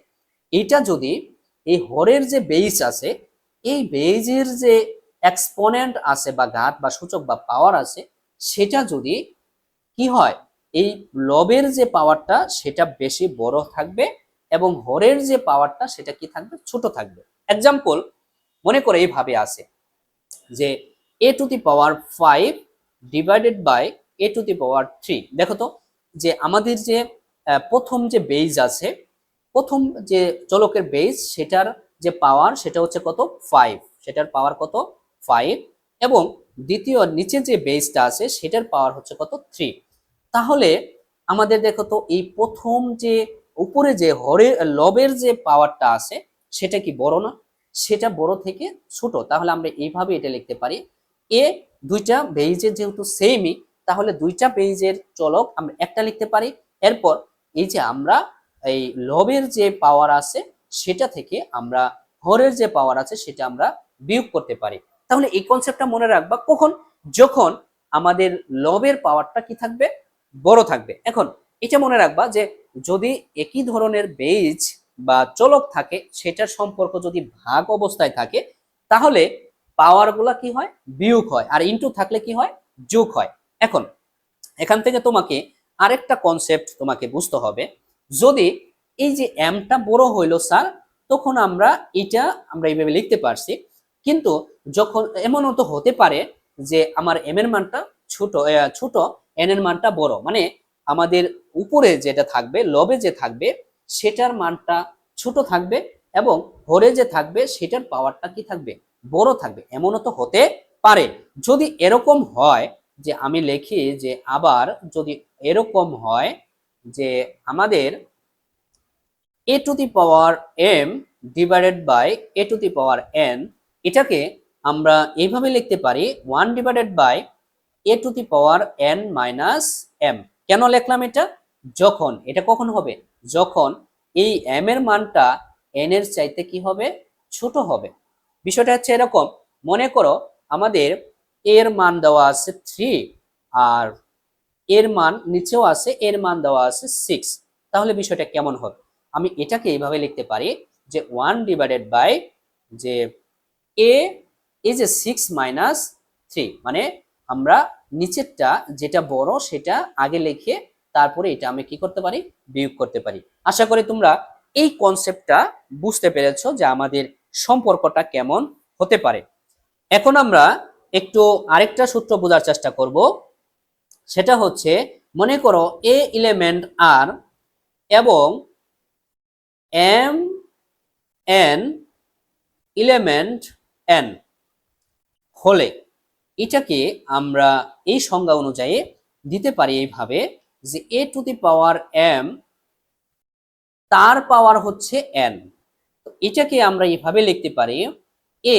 এটা যদি এই হরের যে বেইজ আছে এই বেইজের যে এক্সপোনেন্ট আছে বা ঘাত বা সূচক বা পাওয়ার আছে সেটা যদি কি হয়, এই লবের যে পাওয়ারটা সেটা বেশি বড় থাকবে এবং হরের যে পাওয়ারটা সেটা কি থাকবে, ছোট থাকবে। এক্সাম্পল মনে করে এইভাবে আছে যে a to the power 5 divided by a to the power 3। দেখো তো যে আমাদের যে প্রথম যে বেইজ আছে, প্রথম যে চলকের বেইজ সেটার যে পাওয়ার সেটা হচ্ছে কত, 5, সেটার পাওয়ার কত 5, এবং দ্বিতীয় নিচে যে বেইজটা আছে সেটার পাওয়ার হচ্ছে কত 3। তাহলে আমাদের দেখো তো এই প্রথম যে উপরে যে লবের যে পাওয়ারটা আছে সেটা কি বড় না, সেটা বড় থেকে ছোট। তাহলে আমরা এইভাবে এটা লিখতে পারি এ দুইটা বেইজের যেহেতু সেমই, তাহলে দুইটা বেইজের চলক আমরা একটা লিখতে পারি। এরপর এই যে আমরা এই লবের যে পাওয়ার আছে সেটা থেকে আমরা হরের যে পাওয়ার আছে সেটা আমরা বিয়োগ করতে পারি। তাহলে এই কনসেপ্টটা মনে রাখবা কখন, যখন আমাদের লবের পাওয়ারটা কি থাকবে, বড় থাকবে। এখন এটা মনে রাখবা যে যদি একই ধরনের বেইজ বা চলক থাকে সেটার সম্পর্ক যদি ভাগ অবস্থায় থাকে তাহলে পাওয়ার গুলা কি হয়, বিয়োগ হয়, আর ইনটু থাকলে কি হয়, যোগ হয়। এখন এখান থেকে তোমাকে আরেকটা কনসেপ্ট তোমাকে বুঝতে হবে, যদি এই যে এমটা বড় হইলো স্যার তখন আমরা এইভাবে লিখতে পারছি, কিন্তু যখন এমনও তো হতে পারে যে আমার এম এর মানটা ছোট এন এর মানটা বড়, মানে আমাদের উপরে যেটা থাকবে লবে যে থাকবে সেটার মানটা ছোট থাকবে এবং হরে যে থাকবে সেটার পাওয়ারটা কি থাকবে, বড় থাকবে। এমনও তো হতে পারে। যদি এরকম হয় যে আমি লিখি যে আবার যদি এরকম হয় যে আমাদের a to the power m divided by a to the power n, এটাকে আমরা এইভাবে লিখতে পারি 1 divided by a to the power n minus m. কেন লিখলাম এটা, যখন এটা কখন হবে, যখন এই এম এর মানটা এন এর চাইতে কি হবে, ছোট হবে। বিষয়টা হচ্ছে এরকম, মনে করো আমাদের এর মান দেওয়া আছে 3 আর এর মান নিচেও আছে, এর মান দেওয়া আছে 6। তাহলে বিষয়টা কেমন হবে, আমি এটাকে এইভাবে লিখতে পারি যে 1 ডিভাইডেড বাই যে এ এই যে 6 মাইনাস 3, মানে আমরা নিচেরটা যেটা বড় সেটা আগে লিখে তারপরে এটা আমি কি করতে পারি, বিয়োগ করতে পারি। আশা করি তোমরা এই কনসেপ্টটা বুঝতে পেরেছো যে আমাদের সম্পর্কটা কেমন হতে পারে। এখন আমরা একটু আরেকটা সূত্র বোঝার চেষ্টা করব, সেটা হচ্ছে মনে করো এ এলিমেন্ট আর এবং এম এন এলিমেন্ট এন হলে এটাকে আমরা এই সংজ্ঞা অনুযায়ী দিতে পারি এইভাবে যে a to the power M তার পাওয়ার হচ্ছে এন। এটাকে আমরা এইভাবে লিখতে পারি এ,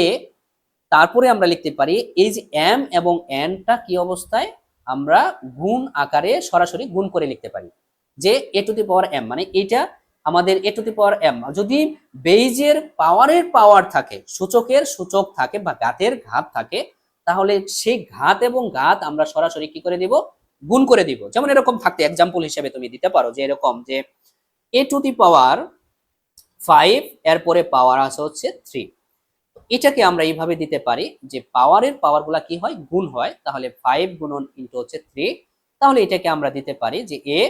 তারপরে আমরা লিখতে পারি এই যে এম এবং এনটা কি অবস্থায়, আমরা গুণ আকারে সরাসরি গুণ করে লিখতে পারি যে a to the power M, মানে এটা আমাদের a to the power M. যদি বেইজের পাওয়ারের পাওয়ার থাকে, সূচকের সূচক থাকে বা ঘাতের ঘাত থাকে, তাহলে সেই ঘাত এবং ঘাত আমরা সরাসরি কি করে দিব, গুণ করে দিব। যেমন এরকম থাকতে এক্সাম্পল হিসেবে তুমি দিতে পারো যে এরকম যে এ টু দি পাওয়ার 5 এরপরে পাওয়ার আছে হচ্ছে 3। এটাকে আমরা এইভাবে দিতে পারি যে পাওয়ারের পাওয়ারগুলা কি হয়, গুণ হয়। তাহলে 5 গুণন ইনটু হচ্ছে 3, তাহলে এটাকে আমরা দিতে পারি যে এ,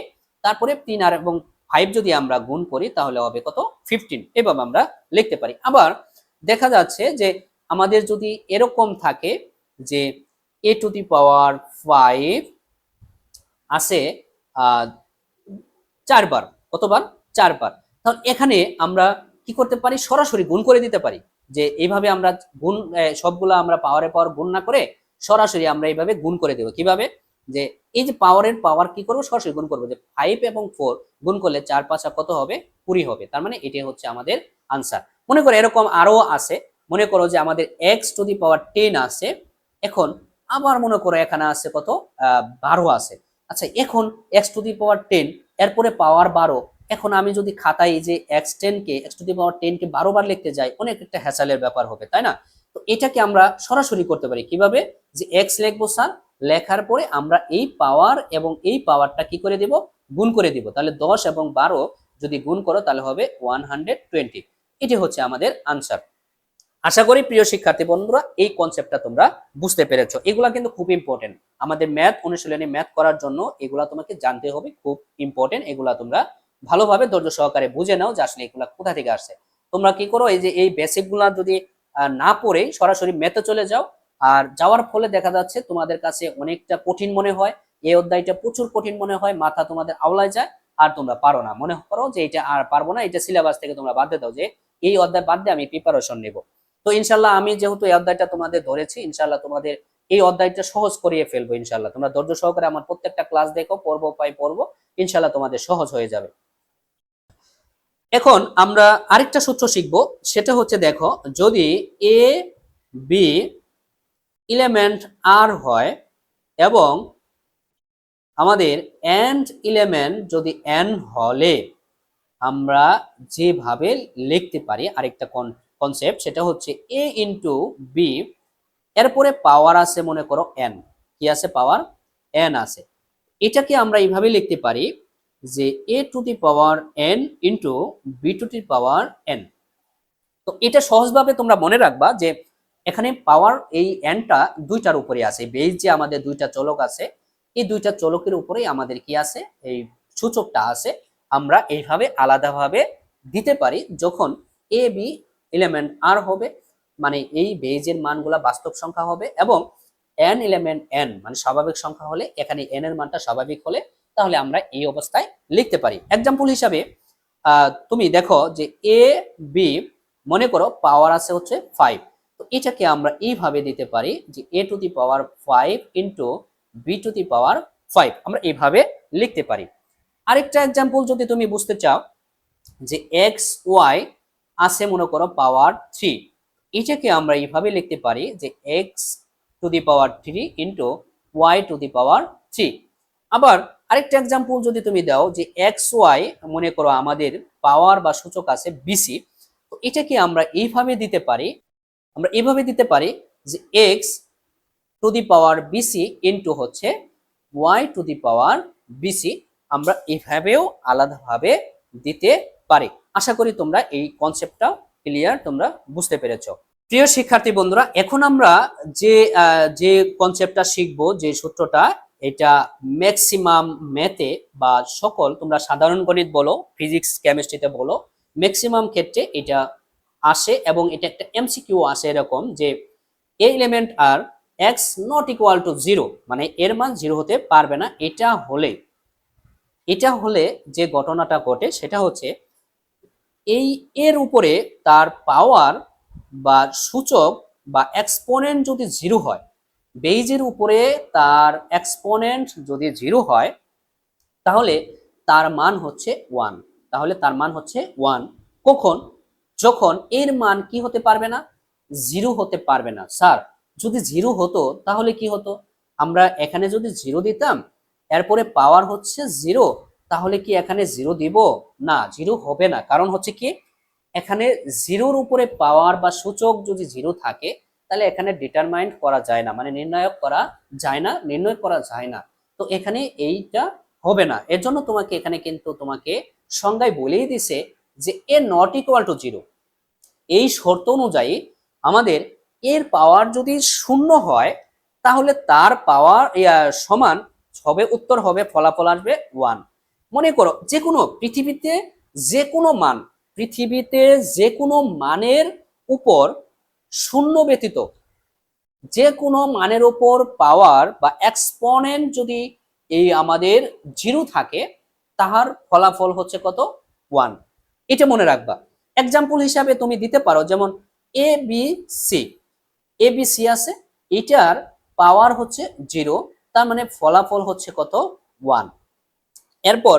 তারপরে 3 আর এবং 5 যদি আমরা গুণ করি তাহলে হবে কত, 15। এভাবে আমরা লিখতে পারি। আবার দেখা যাচ্ছে যে আমাদের যদি এরকম থাকে যে এ টু দি পাওয়ার 5 আছে 4 বার, কতবার, 4 বার, তাহলে এখানে আমরা কি করতে পারি, সরাসরি গুণ করে দিতে পারি। যে এইভাবে আমরা গুণ সবগুলো আমরা পাওয়ারে পাওয়ার গুণ না করে সরাসরি আমরা এইভাবে গুণ করে দেব। কিভাবে, যে এই যে পাওয়ারের পাওয়ার কি করবো, সরাসরি গুণ করবো, যে 5 এবং 4 গুণ করলে 4 5 কত হবে, 20 হবে। তার মানে এটাই হচ্ছে আমাদের আনসার। মনে করো এরকম আরো আছে, মনে করো যে আমাদের x⁻10 আছে, এখন আবার মনে করো এখানে আছে কত, 12 আছে। আচ্ছা এখন x⁻10 এরপরে পাওয়ার 12, এখন আমি যদি খাতায় যে x10 কে 12 বার লিখতে যাই, অনেক একটা হ্যাসালের ব্যাপার হবে, তাই না? তো এটাকে আমরা সরাসরি করতে পারি কিভাবে, যে x লিখবো স্যার, লেখার পরে আমরা এই পাওয়ার এবং এই পাওয়ারটা কি করে দিব, গুণ করে দিব। তাহলে 10 এবং 12 যদি গুণ করো তাহলে হবে 120। এটি হচ্ছে আমাদের আনসার। আশা করি প্রিয় শিক্ষার্থী বন্ধুরা এই কনসেপ্টটা তোমরা বুঝতে পেরেছো। এগুলা কিন্তু খুব ইম্পর্টেন্ট আমাদের ম্যাথ অনুশীলনী, ম্যাথ করার জন্য এগুলা তোমাকে জানতে হবে, খুব ইম্পর্টেন্ট। এগুলা তোমরা ভালোভাবে ধৈর্য সহকারে বুঝে নাও যে আসলে এগুলা কোথা থেকে আসছে। তোমরা কি করো, এই যে এই বেসিক গুলা যদি না পড়েই সরাসরি ম্যাথে চলে যাও, আর যাওয়ার ফলে দেখা যাচ্ছে তোমাদের কাছে অনেকটা কঠিন মনে হয়, এই অধ্যায়টা প্রচুর কঠিন মনে হয়, মাথা তোমাদের আওলায় যায়, আর তোমরা পারো না, মনে করো যে এটা আর পারবো না, এটা সিলেবাস থেকে তোমরা বাদ দিয়ে দাও, যে এই অধ্যায় বাদ দিয়ে আমি প্রিপারেশন নেব। তো ইনশাল্লাহ আমি যেহেতু এই অধ্যায়টা তোমাদের ধরেছি, ইনশাল্লাহ তোমাদের এই অধ্যায়টা সহজ করিয়ে ফেলবো ইনশাল্লাহ। তোমরা ধৈর্য সহকারে আমার প্রত্যেকটা ক্লাস দেখো, পর্ব পাই পর্ব, ইনশাল্লাহ তোমাদের সহজ হয়ে যাবে। এখন আমরা আরেকটা সূত্র শিখবো, সেটা হচ্ছে দেখো, যদি এ বি এলিমেন্ট আর হয় এবং আমাদের এন্ড এলিমেন্ট যদি এন হলে আমরা যেভাবে লিখতে পারি, আরেকটা কনসেপ্ট, সেটা হচ্ছে এ ইন্টু বি, এরপরে পাওয়ার আছে মনে করো এন, কি আছে, পাওয়ার এন আছে। এটাকে আমরা এইভাবে লিখতে পারি যে a to the power n into b to the power n. তো এটা সহজভাবে তোমরা মনে রাখবা যে এখানে পাওয়ার এই এনটা দুইটার উপরে আছে, বেস যে আমাদের দুইটা চলক আছে, এই দুইটা চলকের উপরেই আমাদের কি আছে, এই সূচকটা আছে। আমরা এইভাবে আলাদাভাবে দিতে পারি যখন এ বি এলিমেন্ট আর হবে, মানে এই বেজের মানগুলা বাস্তব সংখ্যা হবে, এবং এন এলিমেন্ট এন মানে স্বাভাবিক সংখ্যা হলে, এখানে এন এর মানটা স্বাভাবিক হলে, তাহলে আমরা এই অবস্থায় লিখতে পারি। এক্সাম্পল হিসাবে তুমি দেখো যে এ বি মনে করো পাওয়ার আছে হচ্ছে 5, তো এটাকে আমরা এইভাবে দিতে পারি যে a to the power 5 into b to the power 5, আমরা এইভাবে লিখতে পারি। আরেকটা এক্সাম্পল যদি তুমি বুঝতে চাও, যে এক্স ওয়াই আছে মনে করো পাওয়ার 3, এটাকে আমরা এইভাবে লিখতে পারি যে x to the power 3 into y to the power 3। আবার আরেকটা এক্সাম্পল যদি তুমি দাও, যে এক্স ওয়াই মনে করো আমাদের পাওয়ার বা সূচক আছে বিসি, তো এটাকে আমরা এইভাবে দিতে পারি, আমরা এইভাবে দিতে পারি যে x to the power bc into হচ্ছে y to the power bc, আমরা এইভাবেও আলাদাভাবে দিতে পারি। আশা করি তোমরা এই কনসেপ্টটা ক্লিয়ার, তোমরা বুঝতে পেরেছো। প্রিয় শিক্ষার্থী বন্ধুরা, এখন আমরা যে কনসেপ্টটা শিখবো, যে সূত্রটা, এটা ম্যাক্সিমাম ম্যাথে বা সকল তোমরা সাধারণ গণিত বলো, ফিজিক্স কেমিস্ট্রিতে বলো, ম্যাক্সিমাম ক্ষেত্রে এটা আসে, এবং এটা একটা এমসিকিউ আসে এরকম, যে a element R x not equal to 0, মানে এর মান 0 হতে পারবে না। এটা হলে যে ঘটনাটা ঘটে সেটা হচ্ছে, এই এর উপরে তার পাওয়ার বা সূচক বা এক্সপোনেন্ট যদি 0 হয়, বেইজের উপরে তার এক্সপোনেন্ট যদি 0 হয়, তাহলে তার মান হচ্ছে 1, তাহলে তার মান হচ্ছে 1। কখন, যখন এর মান কি হতে পারবে না, 0 হতে পারবে না। স্যার যদি 0 হতো তাহলে কি হতো, আমরা এখানে যদি 0 দিতাম, এরপরে পাওয়ার হচ্ছে 0, তাহলে কি এখানে 0 দিব না, 0 হবে না। কারণ হচ্ছে কি, এখানে 0-র উপরে পাওয়ার বা সূচক যদি 0 থাকে, তাহলে এখানে ডিটারমাইন্ড করা যায় না, মানে নির্ণয় করা যায় না। তো এখানে এইটা হবে না। এর জন্য তোমাকে এখানে কিন্তু তোমাকে সংজ্ঞায় বলেই দিছে যে এ নট ইকুয়াল টু 0। এই শর্ত অনুযায়ী আমাদের এর পাওয়ার যদি 0 হয়, তাহলে তার পাওয়ার সমান হবে, উত্তর হবে, ফলাফল আসবে 1। মনে করো যে কোনো পৃথিবীতে যে কোনো মানের উপর 0 ব্যতীত যে কোনো মানের উপর পাওয়ার বা এক্সপোনেন্ট যদি এই আমাদের 0 থাকে, তাহার ফলাফল হচ্ছে কত, 1। এটা মনে রাখবা। এক্সাম্পল হিসাবে তুমি দিতে পারো, যেমন এ বি সি আছে, এটার পাওয়ার হচ্ছে 0, তার মানে ফলাফল হচ্ছে কত 1। এরপর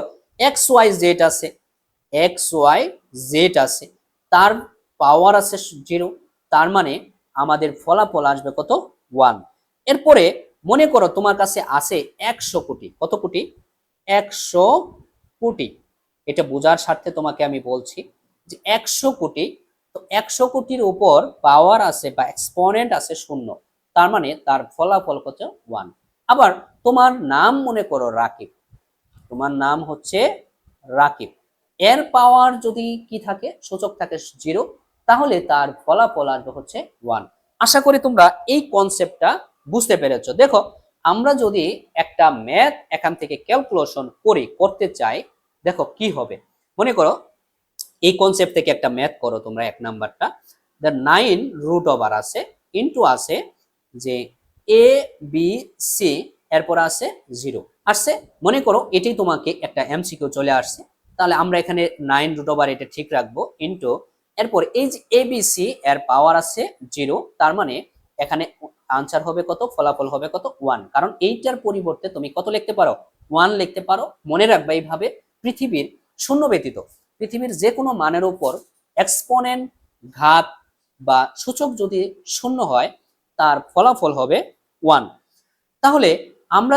এক্স ওয়াই জেড আছে, এক্স ওয়াই জেড আছে, তার পাওয়ার আছে 0, তার মানে আমাদের ফলাফল আসবে কত 1। এরপরে মনে করো তোমার কাছে আছে 100 কোটি, কত কোটি 100 কোটি। এটা বোঝার স্বার্থে তোমাকে আমি বলছি যে 100 কোটি, তো 100 কোটির উপর পাওয়ার আছে বা এক্সপোনেন্ট আছে 0, তার মানে তার ফলাফল কত 1। আবার তোমার নাম মনে করো রাকিব, তোমার নাম হচ্ছে রাকিব, এর পাওয়ার যদি কি থাকে সূচক থাকে 0, তাহলে তার ফলাফল আসবে হচ্ছে 1। আশা করি তোমরা এই কনসেপ্টটা বুঝতে পেরেছো। দেখো আমরা যদি একটা ম্যাথ এখান থেকে ক্যালকুলেশন করতে চাই, দেখো কি হবে। মনে করো এই কনসেপ্ট থেকে একটা ম্যাথ করো তোমরা, 1 নাম্বারটা, দ্য 9 রুট ওভার আছে ইনটু আছে যে এ বি সি, এরপর আছে 0 আসছে। মনে করো এটাই তোমাকে একটা এমসিকিউ চলে আসছে, তাহলে আমরা এখানে 9 রুট ওভার এটা ঠিক রাখবো ইনটু, এরপর এই যে এ বি সি এর পাওয়ার আছে 0, তার মানে এখানে আনসার হবে কত, ফলাফল হবে কত 1। কারণ এইটার পরিবর্তে তুমি কত লিখতে পারো 1 লিখতে পারো। মনে রাখবা এইভাবে পৃথিবীর শূন্য ব্যতীত পৃথিবীর যে কোনো মানের উপর এক্সপোনেন্ট, ঘাত বা সূচক যদি 0 হয় তার ফলাফল হবে 1। তাহলে আমরা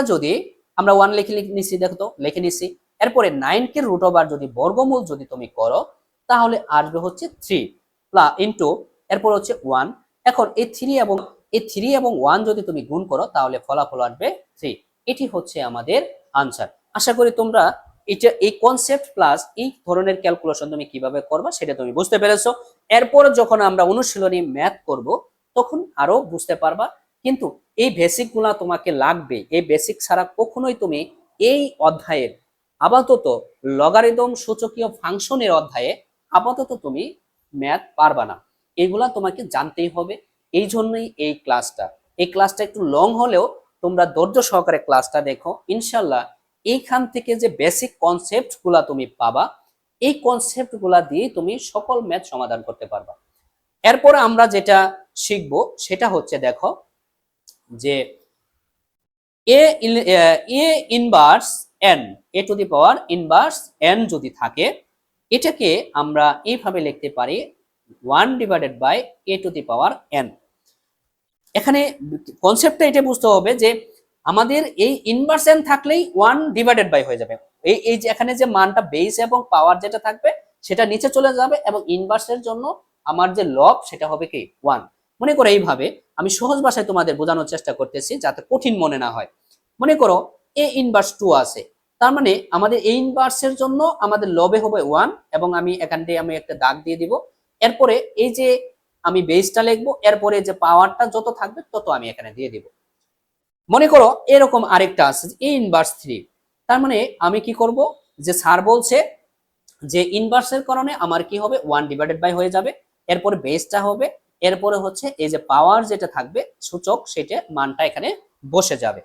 1 লিখে নিছি, দেখো তো লিখে নিছি। এরপরে 9 কে রুট ওভার যদি বর্গমূল যদি তুমি করো তাহলে আসবে হচ্ছে 3 প্লাস ইনটু, এরপর হচ্ছে 1। এখন এই 3 এবং 1 যদি তুমি গুণ করো তাহলে ফলাফল আসবে 3। এটি হচ্ছে আমাদের আনসার। আশা করি তোমরা এটা এই কনসেপ্ট প্লাস এই ধরনের ক্যালকুলেশন তুমি কিভাবে করবা সেটা তুমি বুঝতে পেরেছো। এরপর যখন আমরা অনুশীলনী ম্যাথ করব তখন আরো বুঝতে পারবা। কিন্তু এই বেসিক গুলা তোমাকে লাগবে, এই বেসিক ছাড়া কখনোই তুমি এই অধ্যায়ের আপাতত লগারিদম সূচকীয় ফাংশনের অধ্যায়ে আপাতত তুমি ম্যাথ পারবা না। এগুলা তোমাকে জানতেই হবে। এই জন্যই এই ক্লাসটা একটু লং হলেও তোমরা ধৈর্য সহকারে ক্লাসটা দেখো, ইনশাল্লাহ এইখান থেকে যে বেসিক কনসেপ্ট গুলা তুমি পাবা, এই কনসেপ্ট গুলা দিয়ে তুমি সকল ম্যাথ সমাধান করতে পারবা। এরপরে আমরা যেটা শিখবো সেটা হচ্ছে দেখো যে a inverse n, a to the power inverse n যদি থাকে, এটাকে আমরা এইভাবে লিখতে পারি 1 divided by a to the power n. এখানে কনসেপ্টটা এটা বুঝতে হবে যে আমাদের এই ইনভার্স এন থাকলেই 1 ডিভাইডেড বাই হয়ে যাবে। এই যে এখানে যে মানটা বেস এবং পাওয়ার যেটা থাকবে সেটা নিচে চলে যাবে, এবং ইনভার্সের জন্য আমার যে লব সেটা হবে কি 1। মনে করো এইভাবে আমি সহজ ভাষায় তোমাদের বোঝানোর চেষ্টা করতেছি যাতে কঠিন মনে না হয়। মনে করো এ ইনভার্স 2 আছে, তার মানে আমাদের এই ইনভার্সের জন্য আমাদের লবে হবে 1, এবং আমি এখান থেকে আমি একটা দাগ দিয়ে দিব। এরপরে এই যে আমি বেসটা লিখবো, এরপরে যে পাওয়ারটা যত থাকবে তত আমি এখানে দিয়ে দিব। মনে করো এরকম আরেকটা আছে এ ইনভার্স 3, তার মানে আমি কি করব যে স্যার বলছে যে ইনভার্সের কারণে আমার কি হবে 1 ডিভাইডেড বাই হয়ে যাবে, এরপরে বেসটা হবে, এরপরে হচ্ছে এই যে পাওয়ার যেটা থাকবে সূচক সেটা মানটা এখানে বসে যাবে।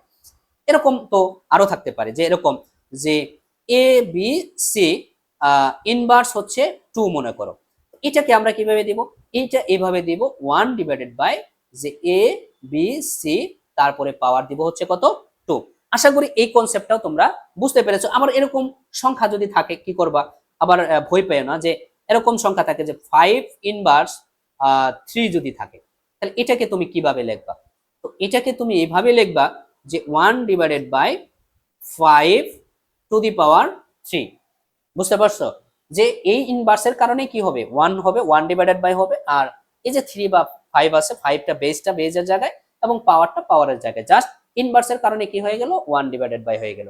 এরকম তো আরো থাকতে পারে যে এরকম যে এ বি সি ইনভার্স হচ্ছে 2 মনে করো, এটাকে আমরা কিভাবে দিব, এইটা এইভাবে দিব 1 ডিভাইডেড বাই যে এ বি সি, তারপরে পাওয়ার দিব হচ্ছে কত 2। আশা করি এই কনসেপ্টটাও তোমরা বুঝতে পেরেছো। আবার এরকম সংখ্যা যদি থাকে কি করবা, আবার ভয় পেও না যে এরকম সংখ্যা থাকে যে 5 ইনভার্স 3 যদি থাকে, তাহলে এটাকে তুমি কিভাবে লিখবা, তো এটাকে তুমি এইভাবে লিখবা যে 1 divided by 5 two the power 3। বুঝতে পারছো যে এই ইনভার্সের কারণে কি হবে 1 হবে, 1 ডিভাইডেড বাই হবে, আর এই যে 3 বা 5 আছে 5টা বেসের জায়গায় এবং পাওয়ারটা পাওয়ারের জায়গায়, জাস্ট ইনভার্সের কারণে কি হয়ে গেল 1 ডিভাইডেড বাই হয়ে গেল।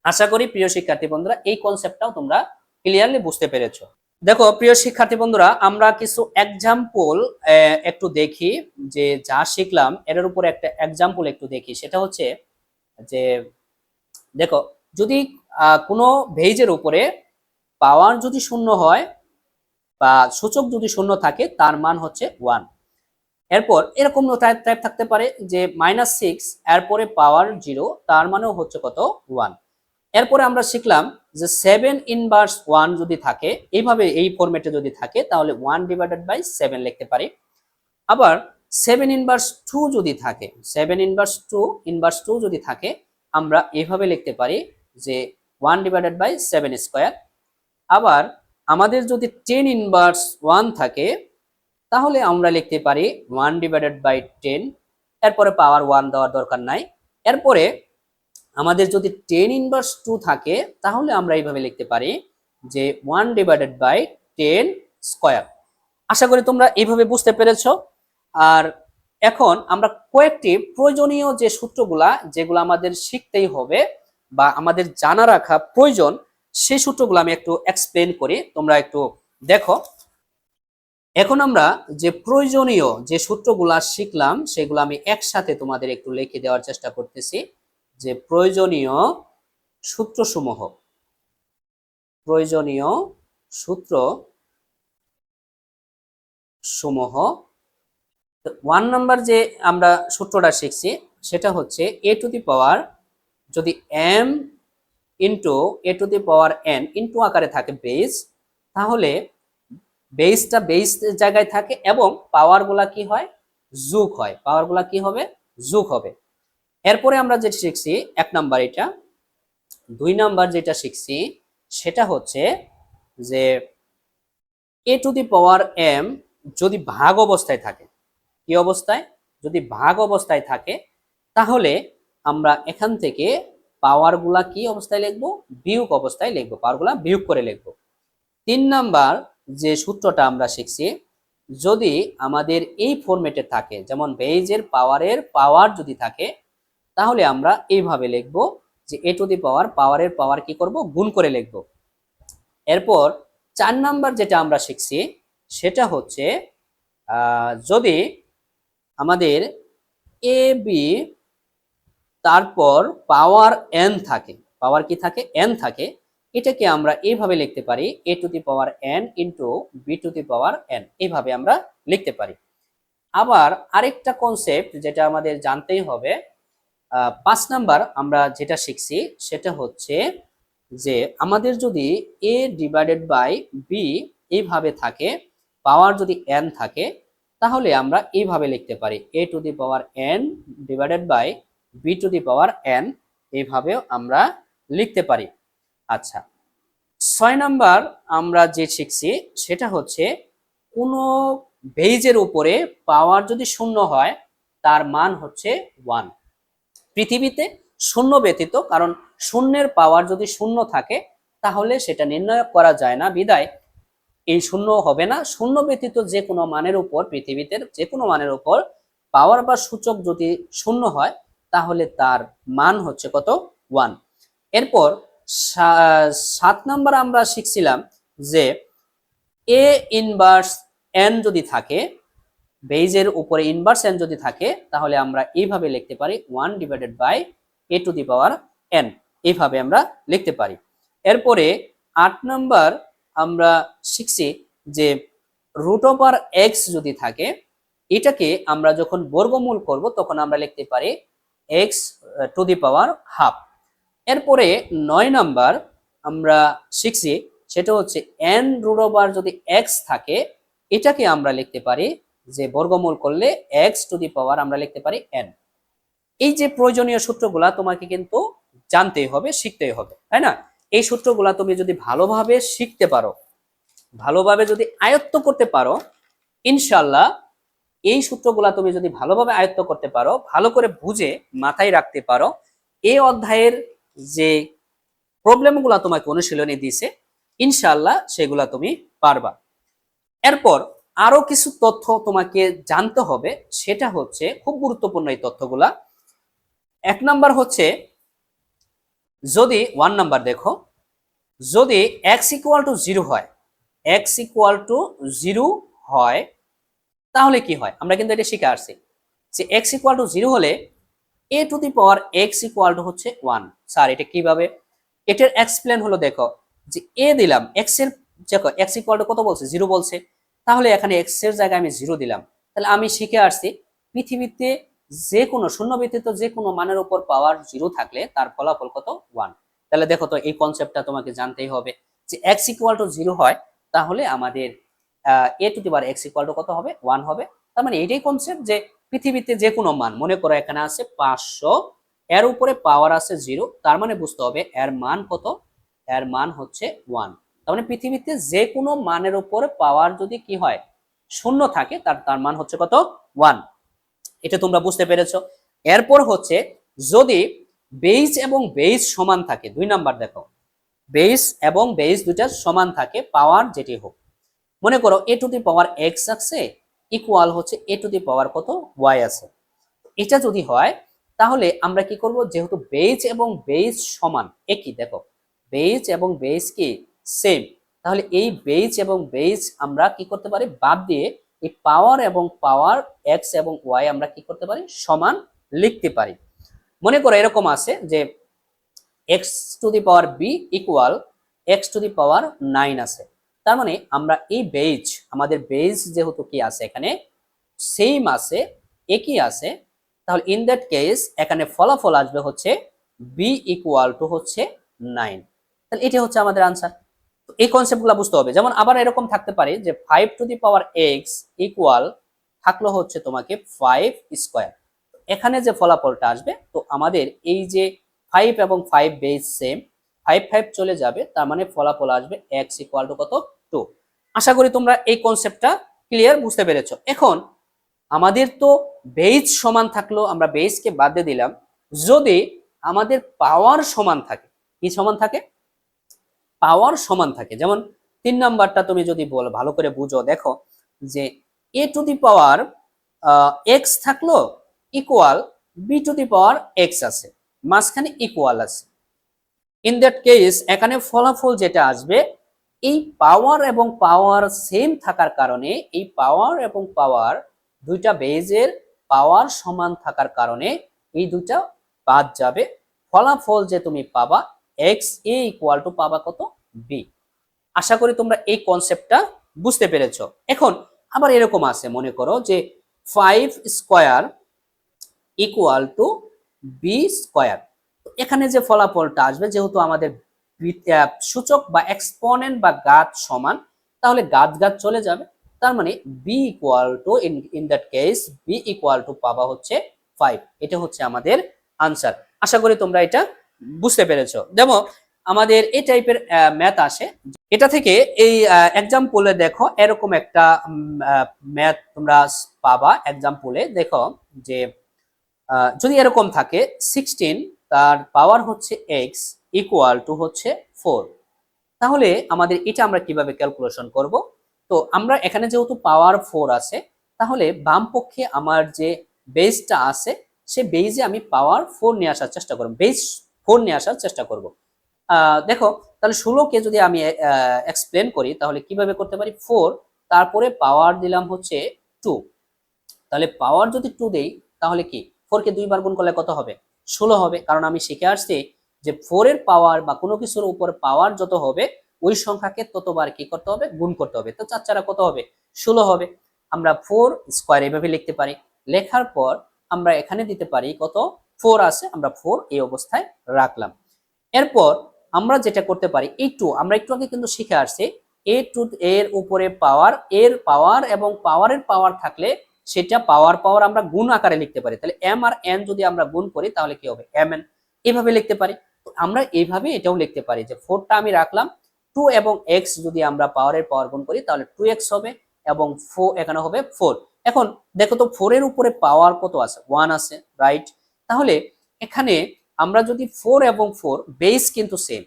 আশা করি প্রিয় শিক্ষার্থী বন্ধুরা এই কনসেপ্টটাও তোমরা ক্লিয়ারলি বুঝতে পেরেছো। দেখো প্রিয় শিক্ষার্থী বন্ধুরা আমরা কিছু এক্সাম্পল একটু দেখি, যে যা শিখলাম এর উপর একটা এক্সাম্পল একটু দেখি। সেটা হচ্ছে যে দেখো যদি কোনো ভেজের উপরে পাওয়ার যদি 0 হয় বা সূচক যদি 0 থাকে তার মান হচ্ছে 1। এরপর এরকম টাইপ থাকতে পারে যে -6 এরপরে পাওয়ার 0, তার মানেও হচ্ছে কত 1। এরপরে আমরা শিখলাম যে 7 ইনভার্স 1 যদি থাকে, এইভাবে এই ফরম্যাটে যদি থাকে তাহলে 1 ডিভাইডেড বাই 7 লিখতে পারি। আবার 7 ইনভার্স 2 যদি থাকে, 7 ইনভার্স 2 যদি থাকে, আমরা এভাবে লিখতে পারি যে 1/7 স্কয়ার। আবার আমাদের যদি 10 ইনভার্স 1 থাকে, তাহলে আমরা লিখতে পারি 1/10। এরপরে পাওয়ার 1 দেওয়ার দরকার নাই। এরপরে আমাদের যদি 10 ইনভার্স 2 থাকে, তাহলে আমরা এইভাবে লিখতে পারি যে 1/10 স্কয়ার। আশা করি তোমরা এইভাবে বুঝতে পেরেছো। আর এখন আমরা কয়েকটি প্রয়োজনীয় যে সূত্রগুলা, যেগুলো আমাদের শিখতেই হবে বা আমাদের জানা রাখা প্রয়োজন, সেই সূত্রগুলো আমি একটু এক্সপ্লেন করি, তোমরা একটু দেখো। এখন আমরা যে প্রয়োজনীয় যে সূত্রগুলা শিখলাম, সেগুলো আমি একসাথে তোমাদের একটু লিখে দেওয়ার চেষ্টা করতেছি। যে প্রয়োজনীয় সূত্রসমূহ, প্রয়োজনীয় সূত্র সমূহ। 1 নাম্বার যে আমরা সূত্রটা শিখছি, সেটা হচ্ছে a টু দি পাওয়ার, যদি m into a to the power n into আকারে থাকে বেস, তাহলে বেসটা বেস জায়গায় থাকে এবং পাওয়ারগুলা কি হয়, যোগ হয়। পাওয়ারগুলা কি হবে, যোগ হবে। এরপরে আমরা যেটা শিখছি 1 নাম্বার এটা। 2 নাম্বার যেটা শিখছি সেটা হচ্ছে যে a to the power m যদি ভাগ অবস্থায় থাকে, কি অবস্থায়, যদি ভাগ অবস্থায় থাকে, তাহলে আমরা এখান থেকে পাওয়ারগুলা কি অবস্থায় লিখবো, বিয়োগ অবস্থায় লিখবো, পাওয়ারগুলা বিয়োগ করে লিখবো। 3 নাম্বার যে সূত্রটা আমরা শিখছি, যদি আমাদের এই ফরম্যাটে থাকে, যেমন বেজের পাওয়ারের পাওয়ার যদি থাকে, তাহলে আমরা এইভাবে লিখবো যে a টু দি পাওয়ার পাওয়ারের পাওয়ার কি করব, গুণ করে লিখবো। এরপর 4 নাম্বার যেটা আমরা শিখছি সেটা হচ্ছে যদি আমাদের এ বি তারপর পাওয়ার n থাকে, পাওয়ার কি থাকে, n থাকে, এটাকে আমরা এইভাবে লিখতে পারি a to the power n into b to the power n, এইভাবে আমরা লিখতে পারি। আবার আরেকটা কনসেপ্ট যেটা আমাদের জানতেই হবে, 5 নাম্বার আমরা যেটা শিখছি সেটা হচ্ছে যে আমাদের যদি a ডিভাইডেড বাই বি এইভাবে থাকে, পাওয়ার যদি n থাকে, তাহলে আমরা এইভাবে লিখতে পারি a to the power n divided by b to the power n, এইভাবেও আমরা লিখতে পারি। আচ্ছা, 6 নাম্বার আমরা যে শিখছি সেটা হচ্ছে কোনো বেজের উপরে পাওয়ার যদি 0 হয়, তার মান হচ্ছে 1। পৃথিবীতে শূন্য ব্যতীত, কারণ শূন্যের পাওয়ার যদি 0 থাকে তাহলে সেটা নির্ণয় করা যায় না, বিদায় এই 0 হবে না। শূন্য ব্যতীত যে কোনো মানের উপর, পৃথিবীতে যে কোনো মানের উপর পাওয়ার বা সূচক যদি 0 হয়, তাহলে তার মান হচ্ছে কত, 1। এরপর 7 নাম্বার আমরা শিখছিলাম যে a ইনভার্স n যদি থাকে, বেজের উপরে ইনভার্স n যদি থাকে, তাহলে আমরা এইভাবে লিখতে পারি 1/a two the power n, এইভাবে আমরা লিখতে পারি। এরপরে 8 নাম্বার আমরা শিখছি যে রুট ওভার এক্স যদি থাকে, এটাকে আমরা যখন বর্গমূল করব তখন আমরা লিখতে পারি x to the power half. এরপরে 9 নাম্বার আমরা শিখছি সেটা হচ্ছে n রুট ওভার যদি এক্স থাকে, এটাকে আমরা লিখতে পারি যে বর্গমূল করলে এক্স টু দি পাওয়ার আমরা লিখতে পারি n। এই যে প্রয়োজনীয় সূত্রগুলা তোমাকে কিন্তু জানতেই হবে, শিখতেই হবে, তাই না? এই সূত্রগুলা তুমি যদি ভালোভাবে শিখতে পারো, ভালোভাবে যদি আয়ত্ত করতে পারো, ইনশাল্লাহ এই সূত্রগুলা তুমি যদি ভালোভাবে আয়ত্ত করতে পারো, ভালো করে বুঝে মাথায় রাখতে পারো, এই অধ্যায়ের যে প্রবলেমগুলা তোমাকে অনুশীলনে দিয়েছে, ইনশাল্লাহ সেগুলা তুমি পারবা। এরপর আরো কিছু তথ্য তোমাকে জানতে হবে, সেটা হচ্ছে খুব গুরুত্বপূর্ণ এই তথ্যগুলা। 1 নাম্বার হচ্ছে, যদি 1 নাম্বার দেখো, যদি x ইকুয়াল টু 0 হয়, x ইকুয়াল টু 0 হয়, তাহলে কি হয়, আমরা কিন্তু এটা শিখে আসছি যে x ইকুয়াল টু 0 হলে a to the power x equal to হচ্ছে 1। স্যার এটা কিভাবে, এটার এক্সপ্লেন হলো, দেখো যে a দিলাম, x এর দেখো x ইকুয়াল টু কত বলছে, 0 বলছে, তাহলে এখানে x এর জায়গায় আমি 0 দিলাম। তাহলে আমি শিখে আসছি পৃথিবীতে যে কোনো শূন্য ব্যতীত যে কোনো মানের উপর পাওয়ার 0 থাকলে তার ফলাফল কত, 1। তাহলে দেখো তো এই কনসেপ্টটা তোমাকে জানতেই হবে যে x ইকুয়াল টু 0 হয়, তাহলে আমাদের a to the power x equal to কত হবে, 1 হবে। তার মানে এটাই কনসেপ্ট যে পৃথিবীতে যে কোনো মান, মনে করো এখানে আছে 500, এর উপরে পাওয়ার আছে 0, তার মানে বুঝতে হবে এর মান কত, এর মান হচ্ছে 1। তার মানে পৃথিবীতে যে কোনো মানের উপরে পাওয়ার যদি কি হয়, শূন্য থাকে, তার তার মান হচ্ছে কত, 1। এটা তোমরা বুঝতে পেরেছো। এরপর হচ্ছে যদি বেস এবং বেস সমান থাকে, 2 নাম্বার দেখো, বেস এবং বেস দুইটা সমান থাকে, পাওয়ার যেটি হোক, মনে করো এ টু দি পাওয়ার এক্স আছে ইকুয়াল হচ্ছে এ টু দি পাওয়ার কত, ওয়াই আছে। এটা যদি হয় তাহলে আমরা কি করব, যেহেতু বেস এবং বেস সমান একই, দেখো বেস এবং বেস কি সেম, তাহলে এই বেস এবং বেস আমরা কি করতে পারি, বাদ দিয়ে এই পাওয়ার এবং পাওয়ার এক্স এবং ওয়াই আমরা কি করতে পারি, সমান লিখতে পারি। মনে করো এরকম আছে যে x to the power b equal x to the power 9 আছে। তার মানে আমরা এই বেস, আমাদের বেস যেহেতু কি আছে এখানে সেম আছে, একই আছে, তাহলে ইন দ্যাট কেস এখানে ফলাফল আসবে হচ্ছে বি ইকুয়াল টু হচ্ছে 9। তাহলে এটা হচ্ছে আমাদের আনসার। তো এই কনসেপ্টগুলো বুঝতে হবে। যেমন আবার এরকম থাকতে পারে যে 5 two the power x equal থাকলো হচ্ছে তোমাকে 5 স্কোয়ার, এখানে যে ফলাফলটা আসবে, তো আমাদের এই যে 5 এবং 5 বেস সেম, 5 5 চলে যাবে, তার মানে ফলাফল আসবে x ইকুয়াল টু কত, 2। আশা করি তোমরা এই কনসেপ্টটা ক্লিয়ার বুঝতে পেরেছো। এখন আমাদের তো বেস সমান থাকলো, আমরা বেসকে বাদ দিয়ে দিলাম, যদি আমাদের পাওয়ার সমান থাকে, কি সমান থাকে, পাওয়ার সমান থাকে, যেমন 3 নাম্বারটা তুমি যদি বলো ভালো করে বুঝো, দেখো যে a to the power x থাকলো equal b to the power x আছে, মাঝখানে ইকুয়াল আছে। ইন দ্যাট কেস এখানে ফলাফল যেটা আসবে, এই পাওয়ার এবং পাওয়ার সেম থাকার কারণে, এই পাওয়ার এবং পাওয়ার দুইটা বেজের পাওয়ার সমান থাকার কারণে এই দুইটা বাদ যাবে, ফলাফল যে তুমি পাবা এক্স এ ইকুয়াল টু পাবা কত, বি। আশা করি তোমরা এই কনসেপ্টটা বুঝতে পেরেছো। এখন আবার এরকম আছে, মনে করো যে 5 square equal to b square, এখানে যে ফলাফলটা আসবে, যেহেতু আমাদের সূচক বা এক্সপোনেন্ট বা ঘাত সমান, তাহলে ঘাত ঘাত চলে যাবে, তার মানে b equal to in that case b equal to পাবা হচ্ছে 5। এটা হচ্ছে আমাদের আনসার। আশা করি তোমরা এটা বুঝতে পেরেছো। যেমন আমাদের এই টাইপের ম্যাথ আসে, এটা থেকে এই এক্সাম্পলে দেখো এরকম একটা ম্যাথ তোমরা পাবা। এক্সাম্পলে দেখো যে যদি এরকম থাকে 16 তার পাওয়ার হচ্ছে এক্স ইকুয়াল টু হচ্ছে 4, তাহলে আমাদের এটা আমরা কিভাবে ক্যালকুলেশন করব। তো আমরা এখানে যেহেতু পাওয়ার 4 আছে, তাহলে বাম পক্ষে আমার যে বেসটা আছে, সে বেসে আমি পাওয়ার 4 নিয়ে আসার চেষ্টা করব, বেস 4 নিয়ে আসার চেষ্টা করব। দেখো তাহলে 16কে যদি আমি এক্সপ্লেন করি, তাহলে কিভাবে করতে পারি, 4 তারপরে পাওয়ার দিলাম হচ্ছে 2, তাহলে পাওয়ার যদি 2 দেই, তাহলে কি 4 কে 2 বার গুণ করলে কত হবে, 16 হবে। কারণ আমি শিখে আসছি যে 4 এর পাওয়ার বা কোনো কিছুর উপর পাওয়ার যত হবে, ওই সংখ্যাকে ততবার কি করতে হবে, গুণ করতে হবে। তো 4 4 কত হবে, 16 হবে। আমরা 4 স্কয়ার এভাবে লিখতে পারি। লেখার পর আমরা এখানে দিতে পারি কত, 4 আছে, আমরা 4 এই অবস্থায় রাখলাম। এরপর আমরা যেটা করতে পারি, এই 2 আমরা একটু আগে কিন্তু শিখে আসছি, এর উপরে পাওয়ার, এর পাওয়ার এবং পাওয়ারের পাওয়ার থাকলে সেটা পাওয়ার পাওয়ার আমরা গুণ আকারে লিখতে পারি। তাহলে এম আর এন যদি আমরা গুণ করি, তাহলে কি হবে, এম এন, এইভাবে লিখতে পারি। তো আমরা এইভাবে এটাও লিখতে পারি যে 4টা আমি রাখলাম, 2 এবং এক্স যদি আমরা পাওয়ারের পাওয়ার গুণ করি, তাহলে 2x হবে এবং 4 এখানে হবে 4। এখন দেখো তো 4 এর উপরে পাওয়ার কত আছে, 1 আছে, রাইট। তাহলে এখানে আমরা যদি 4 এবং 4 বেস কিন্তু সেম,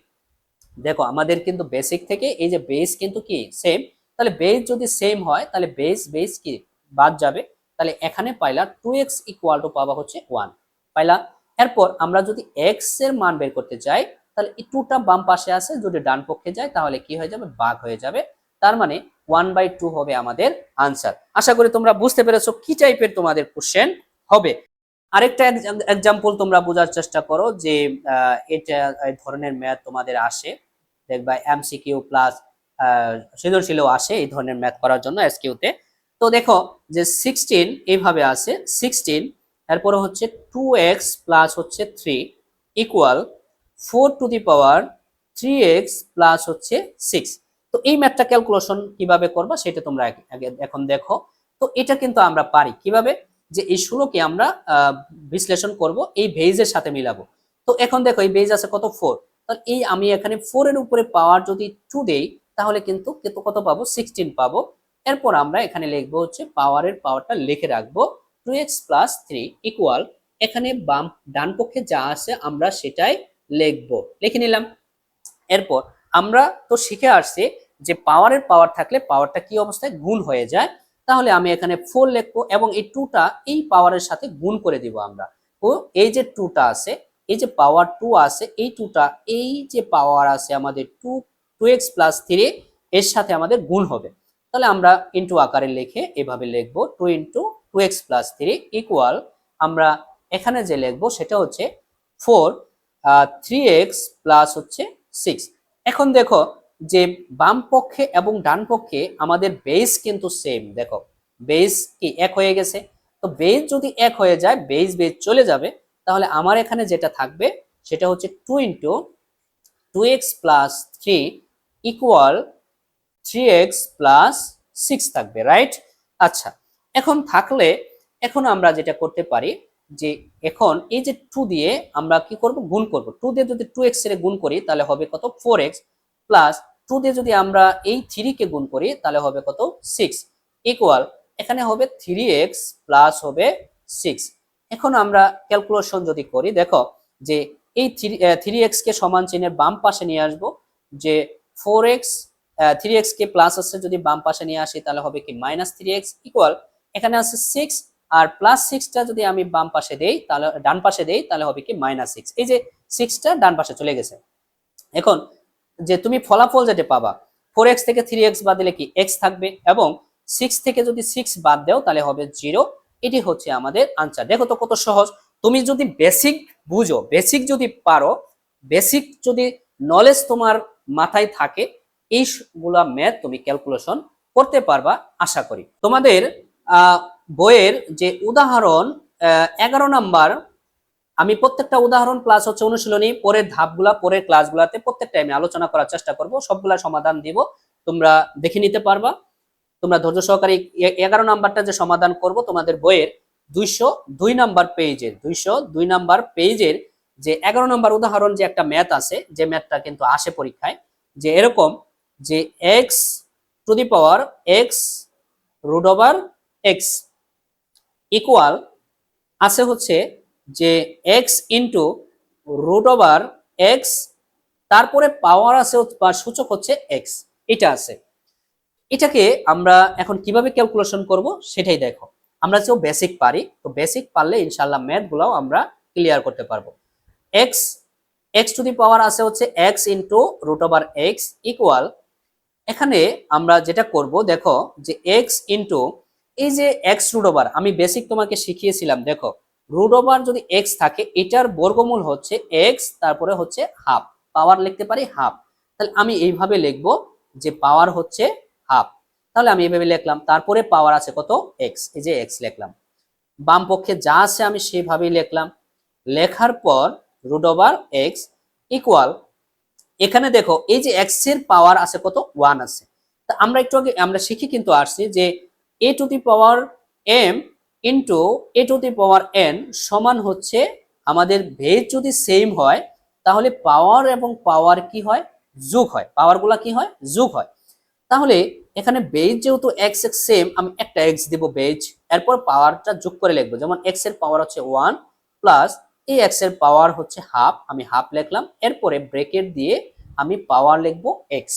দেখো আমাদের কিন্তু বেসিক থেকে এই যে বেস কিন্তু কি সেম, তাহলে বেস যদি সেম হয়, তাহলে বেস বেস কি বাদ যাবে, তাহলে এখানে পাইলা 2x ইকুয়াল টু পাবা হচ্ছে 1 পাইলা। এরপর আমরা যদি x এর মান বের করতে চাই, তাহলে এই 2টা বাম পাশে আছে, যদি ডান পক্ষে যায় তাহলে কি হয়ে যাবে, ভাগ হয়ে যাবে। তার মানে 1/2 হবে আমাদের আনসার। আশা করি তোমরা বুঝতে পেরেছো কি টাইপের তোমাদের কোশ্চেন হবে। আরেকটা এক্সাম্পল তোমরা বোঝার চেষ্টা করো যে এটা এই ধরনের ম্যাথ তোমাদের আসে, দেখবা এমসিকিউ প্লাস সৃজনশীলও আসে এই ধরনের ম্যাথ করার জন্য এসকিউতে। তো দেখো যে 16 এইভাবে আছে, 16 এরপরে হচ্ছে 2x প্লাস হচ্ছে 3 equal 4 two the power 3x plus হচ্ছে 6। তো এই ম্যাথটা ক্যালকুলেশন কিভাবে করবা সেটা তোমরা এখন দেখো। তো এটা কিন্তু আমরা পারি কিভাবে, যে এই 16কে আমরা বিশ্লেষণ করব, এই বেজের সাথে মিলাবো। তো এখন দেখো এই বেজ আছে কত 4, তাহলে এই আমি এখানে 4 এর উপরে পাওয়ার যদি 2 দেই তাহলে কিন্তু কত পাবো 16 পাবো। এরপর আমরা এখানে লিখবো হচ্ছে পাওয়ারের পাওয়ারটা লিখে রাখবো 2x + 3 ইকুয়াল, এখানে বাম ডান পক্ষে যা আছে আমরা সেটাই লিখবো, লিখে নিলাম। এরপর আমরা তো শিখে আসছি যে পাওয়ারের পাওয়ার থাকলে পাওয়ারটা কি অবস্থায় গুণ হয়ে যায়, তাহলে আমি এখানে 4 লিখবো এবং এই 2টা এই পাওয়ারের সাথে গুণ করে দিব আমরা। ও এই যে 2টা আছে, এই যে পাওয়ার 2 আছে, এই 2টা এই যে পাওয়ার আছে আমাদের 2x + 3 এর সাথে আমাদের গুণ হবে। তাহলে আমরা ইনটু আকারে লিখে এভাবে লিখবো 2 × 2x + 3 ইকুয়াল, আমরা এখানে যে লিখবো সেটা হচ্ছে 4 3x প্লাস হচ্ছে 6। এখন দেখো যে বাম পক্ষে এবং ডান পক্ষে আমাদের বেস কিন্তু সেম, দেখো বেস কি এক হয়ে গেছে। তো বেস যদি এক হয়ে যায়, বেস চলে যাবে, তাহলে আমার এখানে যেটা থাকবে সেটা হচ্ছে 2 × 2x + 3 ইকুয়াল 3x + 6 থাকবে, রাইট। আচ্ছা, এখন থাকলে এখন আমরা যেটা করতে পারি যে এখন এই যে 2 দিয়ে আমরা কি করব, গুণ করব। 2 দিয়ে যদি 2x এর গুণ করি তাহলে হবে কত 4x, প্লাস 2 দিয়ে যদি আমরা এই 3 কে গুণ করি তাহলে হবে কত 6 ইকুয়াল, এখানে হবে 3x প্লাস হবে 6। এখন আমরা ক্যালকুলেশন যদি করি, দেখো যে এই 3x কে সমান চিহ্নের বাম পাশে নিয়ে আসব, যে 4x 3x কে প্লাস আছে যদি বাম পাশে নিয়ে আসি তাহলে হবে কি -3x ইকুয়াল, এখানে আছে 6 আর +6টা যদি আমি বাম পাশে দেই তাহলে ডান পাশে দেই তাহলে হবে কি -6। এই যে 6টা ডান পাশে চলে গেছে। এখন যে তুমি ফলাফল যেটা পাবা 4x থেকে 3x বাদ দিলে কি x থাকবে, এবং 6 থেকে যদি 6 বাদ দাও তাহলে হবে 0। এটি হচ্ছে আমাদের আনসার। দেখো তো কত সহজ। তুমি যদি বেসিক বুঝো, বেসিক যদি পারো, বেসিক যদি নলেজ তোমার মাথায় থাকে, এইগুলা ম্যাথ তুমি ক্যালকুলেশন করতে পারবা আশা করি। তোমাদের বইয়ের যে উদাহরণ 11 নাম্বার, আমি প্রত্যেকটা উদাহরণ প্লাস হচ্ছে অনুশীলনী পরের ধাপগুলা পরের ক্লাসগুলাতে প্রত্যেকটা আমি আলোচনা করার চেষ্টা করব, সবগুলা সমাধান দিব, তোমরা দেখে নিতে পারবা। তোমরা ধৈর্য সহকারে 11 নাম্বারটা যে সমাধান করব তোমাদের বইয়ের 202 নাম্বার পেজের 202 নাম্বার পেজের যে 11 নাম্বার উদাহরণ যে একটা ম্যাথ আছে, যে ম্যাথটা কিন্তু আসে পরীক্ষায়, যে এরকম যে x√x ইকুয়াল আছে হচ্ছে যে x √x, তারপরে পাওয়ার আছে বা সূচক হচ্ছে x, এটা আছে। এটাকে আমরা এখন কিভাবে ক্যালকুলেশন করব সেটাই দেখো। আমরা যে বেসিক পারি, তো বেসিক পারলে ইনশাআল্লাহ ম্যাথ গুলাও আমরা ক্লিয়ার করতে পারবো। x² আছে হচ্ছে x √x ইকুয়াল, এখানে আমরা যেটা করব দেখো যে x এই যে x√, আমি বেসিক তোমাকে শিখিয়েছিলাম, দেখো √ যদি x থাকে এটার বর্গমূল হচ্ছে x, তারপরে হচ্ছে হাফ, পাওয়ার লিখতে পারি হাফ। তাহলে আমি এইভাবে লিখব যে পাওয়ার হচ্ছে হাফ, তাহলে আমি এইভাবে লিখলাম, তারপরে পাওয়ার আছে কত x, এই যে x লিখলাম, বাম পক্ষে যা আছে আমি সেভাবেই লিখলাম। লেখার পর √x ইকুয়াল, এখানে দেখো এই যে x এর পাওয়ার আছে কত 1 আছে। তা আমরা একটু আগে আমরা শিখি কিন্তু আসছি যে a⁴m a⁴n সমান হচ্ছে, আমাদের বেজ যদি সেম হয় তাহলে পাওয়ার এবং পাওয়ার কি হয়, যোগ হয়, পাওয়ারগুলা কি হয়, যোগ হয়। তাহলে এখানে বেজ যেহেতু x সেম, আমি একটা x দিব বেজ, এরপর পাওয়ারটা যোগ করে লিখবো, যেমন x এর পাওয়ার হচ্ছে 1 প্লাস এই x এর পাওয়ার হচ্ছে হাফ, আমি হাফ লিখলাম, এরপরে ব্র্যাকেট দিয়ে আমি পাওয়ার লিখবো x।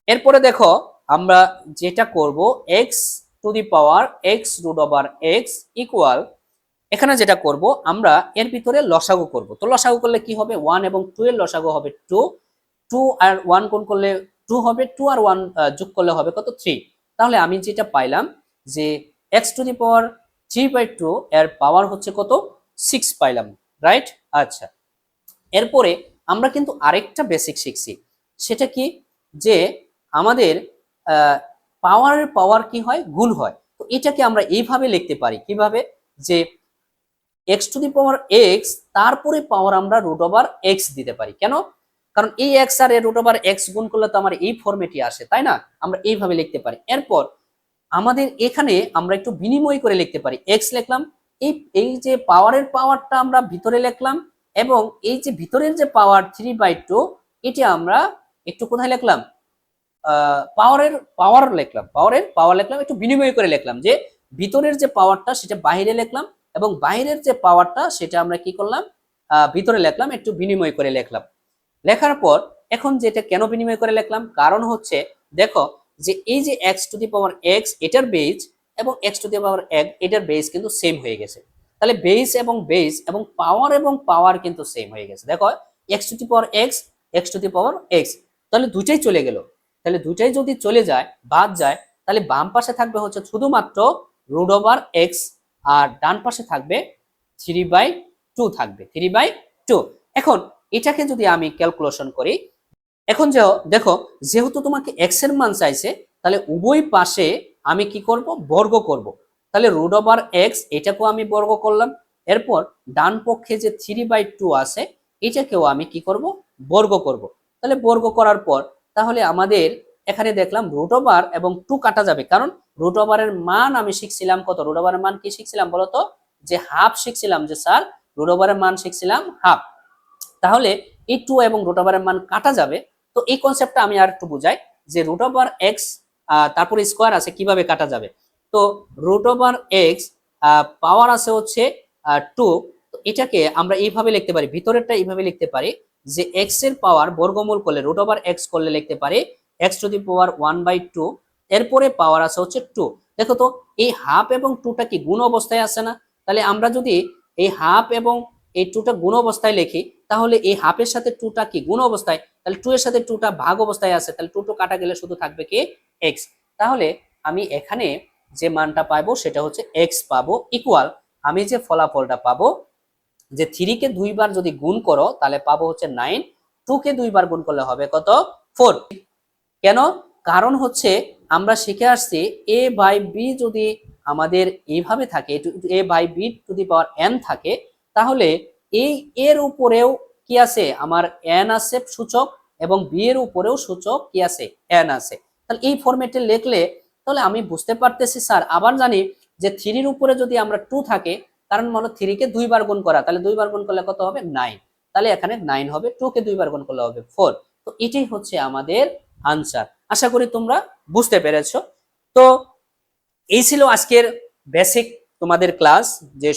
এরপরে দেখো আমরা যেটা করব x⁴x ইকুয়াল, এখানে যেটা করব আমরা এর ভিতরে লসাগু করব। তো লসাগু করলে কি হবে, 1 এবং 2 এর লসাগু হবে 2, 2 আর 1 গুণ করলে 2 হবে, 2 আর 1 যোগ করলে হবে কত 3। তাহলে আমি যেটা পাইলাম যে x⁴3/2 এর পাওয়ার হচ্ছে কত 6 পাইলাম, রাইট। আচ্ছা, এরপরে আমরা কিন্তু আরেকটা বেসিক শিখছি, সেটা কি যে আমাদের পাওয়ারের পাওয়ার কি হয়, গুণ হয়। তো এটাকে আমরা এইভাবে লিখতে পারি, কিভাবে, যে x⁴x তারপরে পাওয়ার আমরা √x দিতে পারি। কেন, কারণ এই x আর √x গুণ করলে তো আমার এই ফরম্যাটই আসে, তাই না, আমরা এইভাবে লিখতে পারি। এরপর আমাদের এখানে আমরা একটু বিনিময় করে লিখতে পারি, এক্স লিখলাম, এই এই যে পাওয়ারের পাওয়ারটা আমরা ভিতরে লিখলাম, এবং এই যে ভিতরের যে পাওয়ার 3/2 এটা আমরা একটু কোথায় লিখলাম, পাওয়ারের পাওয়ার লিখলাম, একটু বিনিময় করে লিখলাম, যে ভিতরের যে পাওয়ারটা সেটা বাইরে লিখলাম, এবং বাইরের যে পাওয়ারটা সেটা আমরা কি করলাম, ভিতরে লিখলাম, একটু বিনিময় করে লিখলাম। লেখার পর এখন যেটা কেন বিনিময় করে লিখলাম, কারণ হচ্ছে দেখো যে এই যে x to the power x এটার বেস এবং এক্স টু দি পাওয়ার এটার বেস কিন্তু সেম হয়ে গেছে। তাহলে বেস এবং পাওয়ার কিন্তু সেম হয়ে গেছে। দেখো x to the power x to the power x, তাহলে দুটাই চলে গেল। তাহলে দুটাই যদি চলে যায়, বাদ যায়, তাহলে বাম পাশে থাকবে হচ্ছে শুধুমাত্র √x, আর ডান পাশে থাকবে 3/2 থাকবে, 3/2। এখন এটাকে যদি আমি ক্যালকুলেশন করি, এখন দেখো যেহেতু তোমাকে x এর মান চাইছে, তাহলে উভয় পাশে আমি কি করব, বর্গ করব। তাহলে √x এটাকেও আমি বর্গ করলাম, এরপর ডান পক্ষে যে 3/2 আছে এটাকেও আমি কি করব, বর্গ করব। তাহলে বর্গ করার পর তাহলে আমাদের এখানে দেখলাম √ এবং 2 কাটা যাবে, কারণ √ এর মান আমি শিখছিলাম কত, √ এর মান কি শিখছিলাম বলতো, যে হাফ শিখছিলাম, যে স্যার √ এর মান শিখছিলাম হাফ। তাহলে এই 2 এবং √ এর মান কাটা যাবে। তো এই কনসেপ্টটা আমি আর একটু বুঝাই, যে √x তারপরে স্কোয়ার আছে, কিভাবে কাটা যাবে। তো √x পাওয়ার আছে হচ্ছে 2, তো এটাকে আমরা এইভাবে লিখতে পারি, ভিতরেরটা এইভাবে লিখতে পারি, যে x এর পাওয়ার বর্গমূল করলে √x করলে লিখতে পারি x টু দি পাওয়ার 1/2, এরপরে পাওয়ার আছে হচ্ছে 2। দেখো তো এই হাফ এবং 2টা কি গুণ অবস্থায় আছে না, তাহলে আমরা যদি এই হাফ এবং এই 2টা গুণ অবস্থায় লিখি, তাহলে এই হাফের সাথে 2টা কি গুণ অবস্থায়, তাহলে 2 এর সাথে 2টা ভাগ অবস্থায় আছে, তাহলে 2 কাটা গেলে শুধু থাকবে কি x। তাহলে আমি এখানে যে মানটা পাবো সেটা হচ্ছে x পাবো, ইকুয়াল আমি যে ফলাফলটা পাবো, যে 3 কে 2 বার যদি গুণ করো তাহলে পাবো হচ্ছে 9, 2 কে 2 বার গুণ করলে হবে কত, 4। কেন, কারণ হচ্ছে আমরা শিখে আসছি a/b যদি আমাদের এইভাবে থাকে, a/b two the power n থাকে, তাহলে এই এর উপরেও কি আছে, আমার n আছে সূচক, এবং b এর উপরেও সূচক কি আছে, n আছে। তাহলে এই ফরম্যাটে লিখলে তাহলে আমি বুঝতে পারতেছি স্যার, আবার জানি যে 3 এর উপরে যদি আমরা 2 থাকে, কারণ মনে 3 কে 2 বার গুণ করা, তাহলে 2 বার গুণ করলে কত হবে, 9। তাহলে এখানে 9 হবে, 2 কে 2 বার গুণ করলে হবে 4। তো এটাই হচ্ছে আমাদের আনসার। আশা করি তোমরা বুঝতে পেরেছো। তো এই ছিল আজকের বেসিক তোমাদের ক্লাস, যে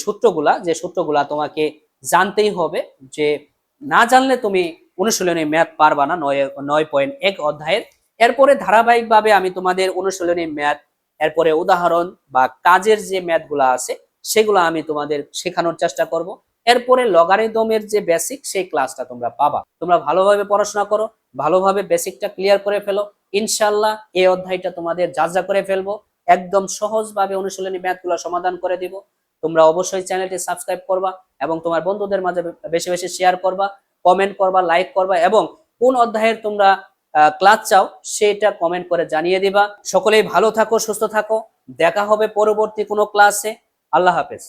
সূত্রগুলা তোমাকে জানতেই হবে, যে না জানলে তুমি অনুশীলনী ম্যাথ পারবা না 9.1 অধ্যায়ের। এরপরে ধারাবাহিকভাবে আমি তোমাদের অনুশীলনী ম্যাথ, এরপরে উদাহরণ বা কাজের যে ম্যাথগুলা আছে সেগুলো আমি তোমাদের শেখানোর চেষ্টা করব। এরপরে লগারিদমের যে বেসিক সেই ক্লাসটা তোমরা পাবা। তোমরা ভালোভাবে পড়াশোনা করো, ভালোভাবে বেসিকটা ক্লিয়ার করে ফেলো, ইনশাআল্লাহ এই অধ্যায়টা তোমাদের যা করে ফেলবো, একদম সহজভাবে অনুশীলনী ম্যাথগুলো সমাধান করে দিব। তোমরা অবশ্যই চ্যানেলটি সাবস্ক্রাইব করবা, এবং তোমার বন্ধুদের মাঝে বেশি বেশি শেয়ার করবা, কমেন্ট করবা, লাইক করবা, এবং কোন অধ্যায়ের তোমরা ক্লাস চাও সেটা কমেন্ট করে জানিয়ে দিবা। সকলেই ভালো থাকো, সুস্থ থাকো, দেখা হবে পরবর্তী কোনো ক্লাসে। আল্লাহ হাফেজ।